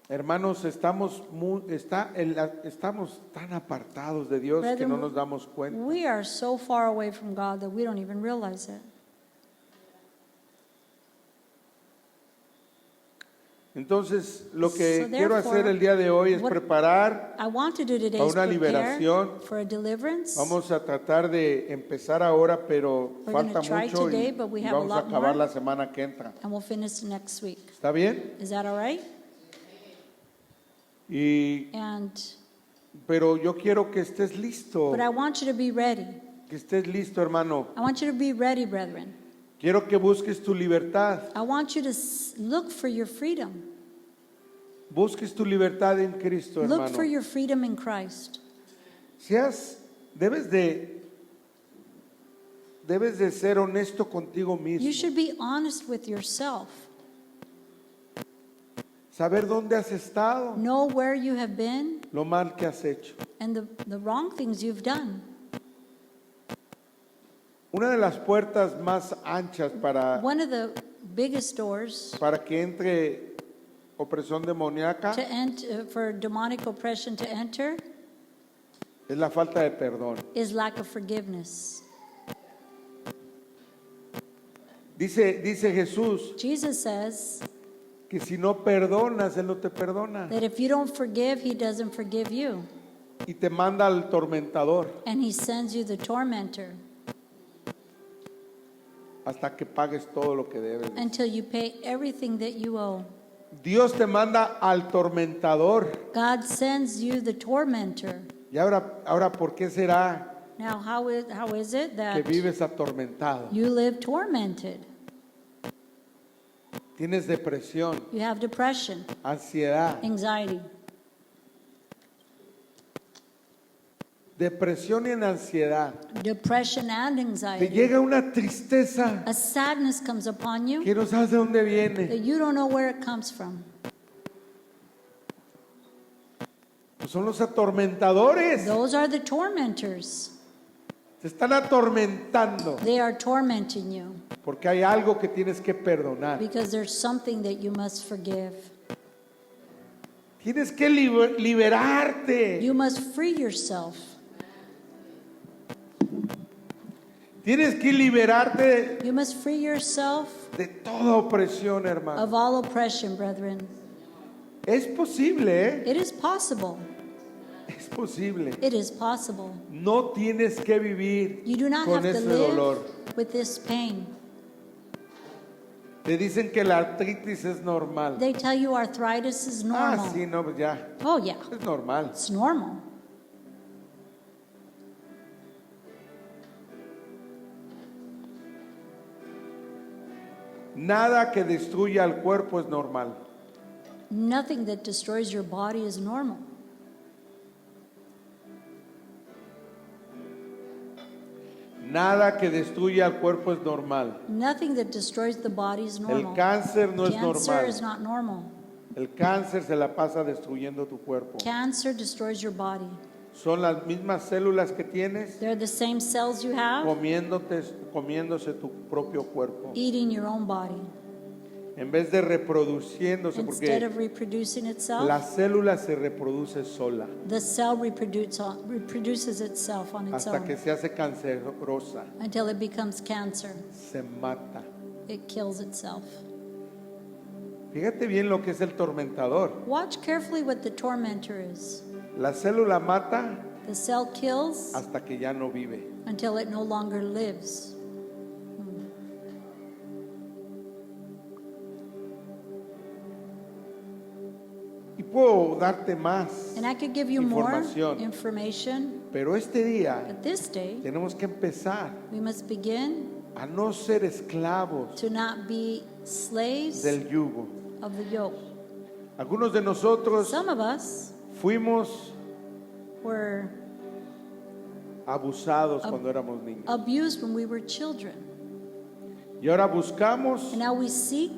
Speaker 1: Hermanos, estamos tan apartados de Dios que
Speaker 2: Brethren,
Speaker 1: no nos damos cuenta.
Speaker 2: We are so far away from God that we don't even realize it.
Speaker 1: Entonces, lo que
Speaker 2: So
Speaker 1: quiero
Speaker 2: therefore,
Speaker 1: hacer el día de hoy es
Speaker 2: what
Speaker 1: preparar.
Speaker 2: I want to do today
Speaker 1: Para
Speaker 2: is
Speaker 1: una
Speaker 2: prepare
Speaker 1: liberación.
Speaker 2: for a deliverance.
Speaker 1: Vamos a tratar de empezar ahora, pero
Speaker 2: We're
Speaker 1: falta
Speaker 2: gonna try
Speaker 1: mucho
Speaker 2: today,
Speaker 1: y
Speaker 2: but we
Speaker 1: y
Speaker 2: have a
Speaker 1: vamos a
Speaker 2: lot
Speaker 1: acabar
Speaker 2: more.
Speaker 1: la semana que entra.
Speaker 2: And we'll finish next week.
Speaker 1: ¿Está bien?
Speaker 2: Is that all right? And
Speaker 1: Pero yo quiero que estés listo,
Speaker 2: but I want you to be ready.
Speaker 1: que estés listo, hermano.
Speaker 2: I want you to be ready, brethren.
Speaker 1: Quiero que busques tu libertad.
Speaker 2: I want you to look for your freedom.
Speaker 1: Busques tu libertad en Cristo,
Speaker 2: Look
Speaker 1: hermano.
Speaker 2: for your freedom in Christ.
Speaker 1: Debes de ser honesto contigo mismo.
Speaker 2: You should be honest with yourself.
Speaker 1: Saber dónde has estado,
Speaker 2: Know where you have been
Speaker 1: lo mal que has hecho.
Speaker 2: and the wrong things you've done.
Speaker 1: Una de las puertas más anchas
Speaker 2: One of the biggest doors
Speaker 1: para que entre opresión demoníaca
Speaker 2: to enter, for demonic oppression to enter
Speaker 1: es la falta de perdón.
Speaker 2: is lack of forgiveness.
Speaker 1: Dice Jesús
Speaker 2: Jesus says
Speaker 1: que si no perdonas, Él no te perdona.
Speaker 2: that if you don't forgive, he doesn't forgive you.
Speaker 1: Y te manda al tormentador
Speaker 2: And he sends you the tormentor
Speaker 1: hasta que pagues todo lo que debes.
Speaker 2: until you pay everything that you owe.
Speaker 1: Dios te manda al tormentador.
Speaker 2: God sends you the tormentor.
Speaker 1: Y ahora ¿por qué será
Speaker 2: Now, how is it
Speaker 1: que
Speaker 2: that
Speaker 1: vives atormentado?
Speaker 2: you live tormented?
Speaker 1: Tienes depresión,
Speaker 2: You have depression,
Speaker 1: ansiedad.
Speaker 2: anxiety.
Speaker 1: Depresión y en ansiedad.
Speaker 2: Depression and
Speaker 1: Te
Speaker 2: anxiety.
Speaker 1: llega una tristeza
Speaker 2: A sadness comes upon you
Speaker 1: que no sabes de dónde viene.
Speaker 2: that you don't know where it comes from.
Speaker 1: Pues son los atormentadores.
Speaker 2: Those are the tormentors.
Speaker 1: Te están atormentando
Speaker 2: They are tormenting you
Speaker 1: porque hay algo que tienes que perdonar.
Speaker 2: because there's something that you must forgive.
Speaker 1: Tienes que liberarte.
Speaker 2: You must free yourself.
Speaker 1: Tienes que liberarte
Speaker 2: You must free yourself
Speaker 1: de toda opresión, hermano.
Speaker 2: of all oppression, brethren.
Speaker 1: Es posible, ¿eh?
Speaker 2: It is possible.
Speaker 1: Es posible.
Speaker 2: It is possible.
Speaker 1: No tienes que vivir
Speaker 2: You do not
Speaker 1: con
Speaker 2: have to
Speaker 1: ese
Speaker 2: live
Speaker 1: dolor.
Speaker 2: with this pain.
Speaker 1: Te dicen que la artritis es normal.
Speaker 2: They tell you arthritis is normal.
Speaker 1: Sí, no, pues ya.
Speaker 2: Oh, yeah,
Speaker 1: Es normal.
Speaker 2: it's normal.
Speaker 1: Nada que destruya al cuerpo es normal.
Speaker 2: Nothing that destroys your body is normal.
Speaker 1: Nada que destruya al cuerpo es normal.
Speaker 2: Nothing that destroys the body is normal.
Speaker 1: El cáncer no es
Speaker 2: Cancer
Speaker 1: normal.
Speaker 2: is not normal.
Speaker 1: El cáncer se la pasa destruyendo tu cuerpo.
Speaker 2: Cancer destroys your body.
Speaker 1: Son las mismas células que tienes
Speaker 2: They're the same cells you have
Speaker 1: comiéndose tu propio cuerpo.
Speaker 2: eating your own body.
Speaker 1: En vez de reproduciéndose,
Speaker 2: Instead
Speaker 1: porque
Speaker 2: of reproducing itself,
Speaker 1: la célula se reproduce sola
Speaker 2: the cell reproduces itself on its
Speaker 1: hasta
Speaker 2: own
Speaker 1: que se hace cancerosa,
Speaker 2: until it becomes cancer.
Speaker 1: se mata.
Speaker 2: It kills itself.
Speaker 1: Fíjate bien lo que es el tormentador.
Speaker 2: Watch carefully what the tormentor is.
Speaker 1: La célula mata
Speaker 2: The cell kills
Speaker 1: hasta que ya no vive.
Speaker 2: until it no longer lives.
Speaker 1: Y puedo darte más,
Speaker 2: And I could give you more
Speaker 1: Información.
Speaker 2: information,
Speaker 1: pero este día
Speaker 2: but this day
Speaker 1: tenemos que empezar
Speaker 2: we must begin
Speaker 1: a no ser esclavos
Speaker 2: to not be slaves
Speaker 1: del yugo.
Speaker 2: of the yoke.
Speaker 1: Algunos de nosotros
Speaker 2: Some of us
Speaker 1: fuimos
Speaker 2: were
Speaker 1: abusados cuando éramos niños.
Speaker 2: abused when we were children,
Speaker 1: Y ahora buscamos
Speaker 2: and now we seek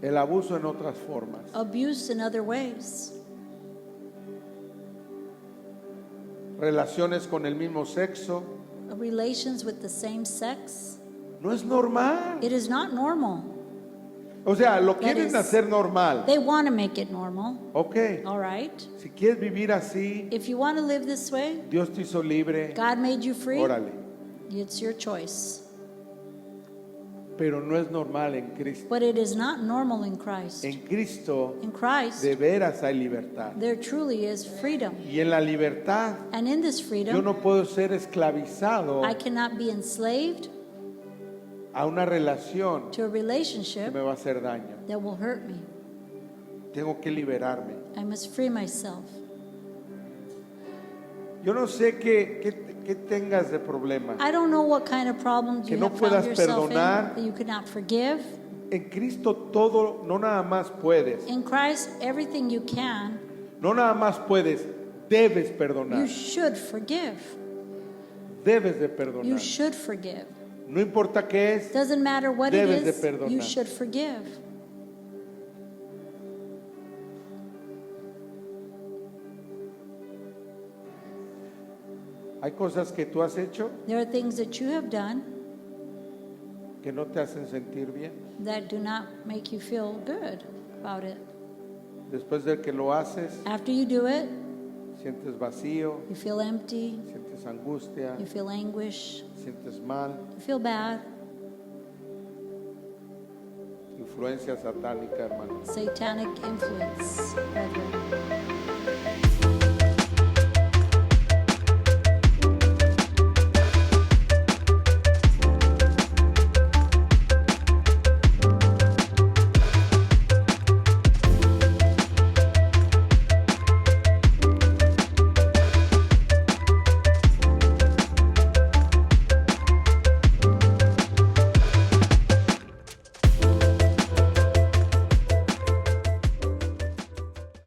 Speaker 1: el abuso en otras formas.
Speaker 2: abuse in other ways.
Speaker 1: Relaciones con el mismo sexo.
Speaker 2: Relations with the same sex.
Speaker 1: No es normal.
Speaker 2: It is not normal.
Speaker 1: O sea, lo quieren
Speaker 2: is-
Speaker 1: hacer normal.
Speaker 2: They want to make it normal.
Speaker 1: Ok.
Speaker 2: All right.
Speaker 1: Si quieres vivir así,
Speaker 2: If you want to live this way,
Speaker 1: Dios te hizo libre.
Speaker 2: God made you free.
Speaker 1: Órale.
Speaker 2: It's your choice.
Speaker 1: Pero no es normal en Cristo.
Speaker 2: But it is not normal in Christ.
Speaker 1: En Cristo
Speaker 2: In Christ,
Speaker 1: de veras hay libertad.
Speaker 2: there truly is freedom.
Speaker 1: Y en la libertad
Speaker 2: And in this
Speaker 1: yo
Speaker 2: freedom,
Speaker 1: no puedo ser esclavizado
Speaker 2: I cannot be enslaved
Speaker 1: a una relación
Speaker 2: to a
Speaker 1: que
Speaker 2: relationship
Speaker 1: me va a hacer daño.
Speaker 2: that will hurt me.
Speaker 1: Tengo que liberarme.
Speaker 2: I must free myself.
Speaker 1: Yo no sé qué tengas de problema.
Speaker 2: I don't know what kind of problems
Speaker 1: Que
Speaker 2: you
Speaker 1: no
Speaker 2: have found
Speaker 1: puedas
Speaker 2: yourself
Speaker 1: perdonar.
Speaker 2: in, that you could not forgive.
Speaker 1: En Cristo todo, no nada más puedes.
Speaker 2: In Christ, everything you can,
Speaker 1: No nada más puedes, debes
Speaker 2: you
Speaker 1: perdonar.
Speaker 2: should forgive.
Speaker 1: Debes de
Speaker 2: You
Speaker 1: perdonar.
Speaker 2: should forgive.
Speaker 1: No importa qué es,
Speaker 2: Doesn't matter what it
Speaker 1: Debes de
Speaker 2: is,
Speaker 1: perdonar.
Speaker 2: you should forgive.
Speaker 1: Hay cosas que tú has hecho
Speaker 2: There are things that you have done
Speaker 1: que no te hacen sentir bien.
Speaker 2: that do not make you feel good about it.
Speaker 1: Después de que lo haces,
Speaker 2: After you do it,
Speaker 1: sientes vacío,
Speaker 2: you feel empty,
Speaker 1: sientes angustia,
Speaker 2: you feel anguish,
Speaker 1: sientes mal,
Speaker 2: you feel bad.
Speaker 1: influencia satánica, hermano.
Speaker 2: Satanic influence, brethren.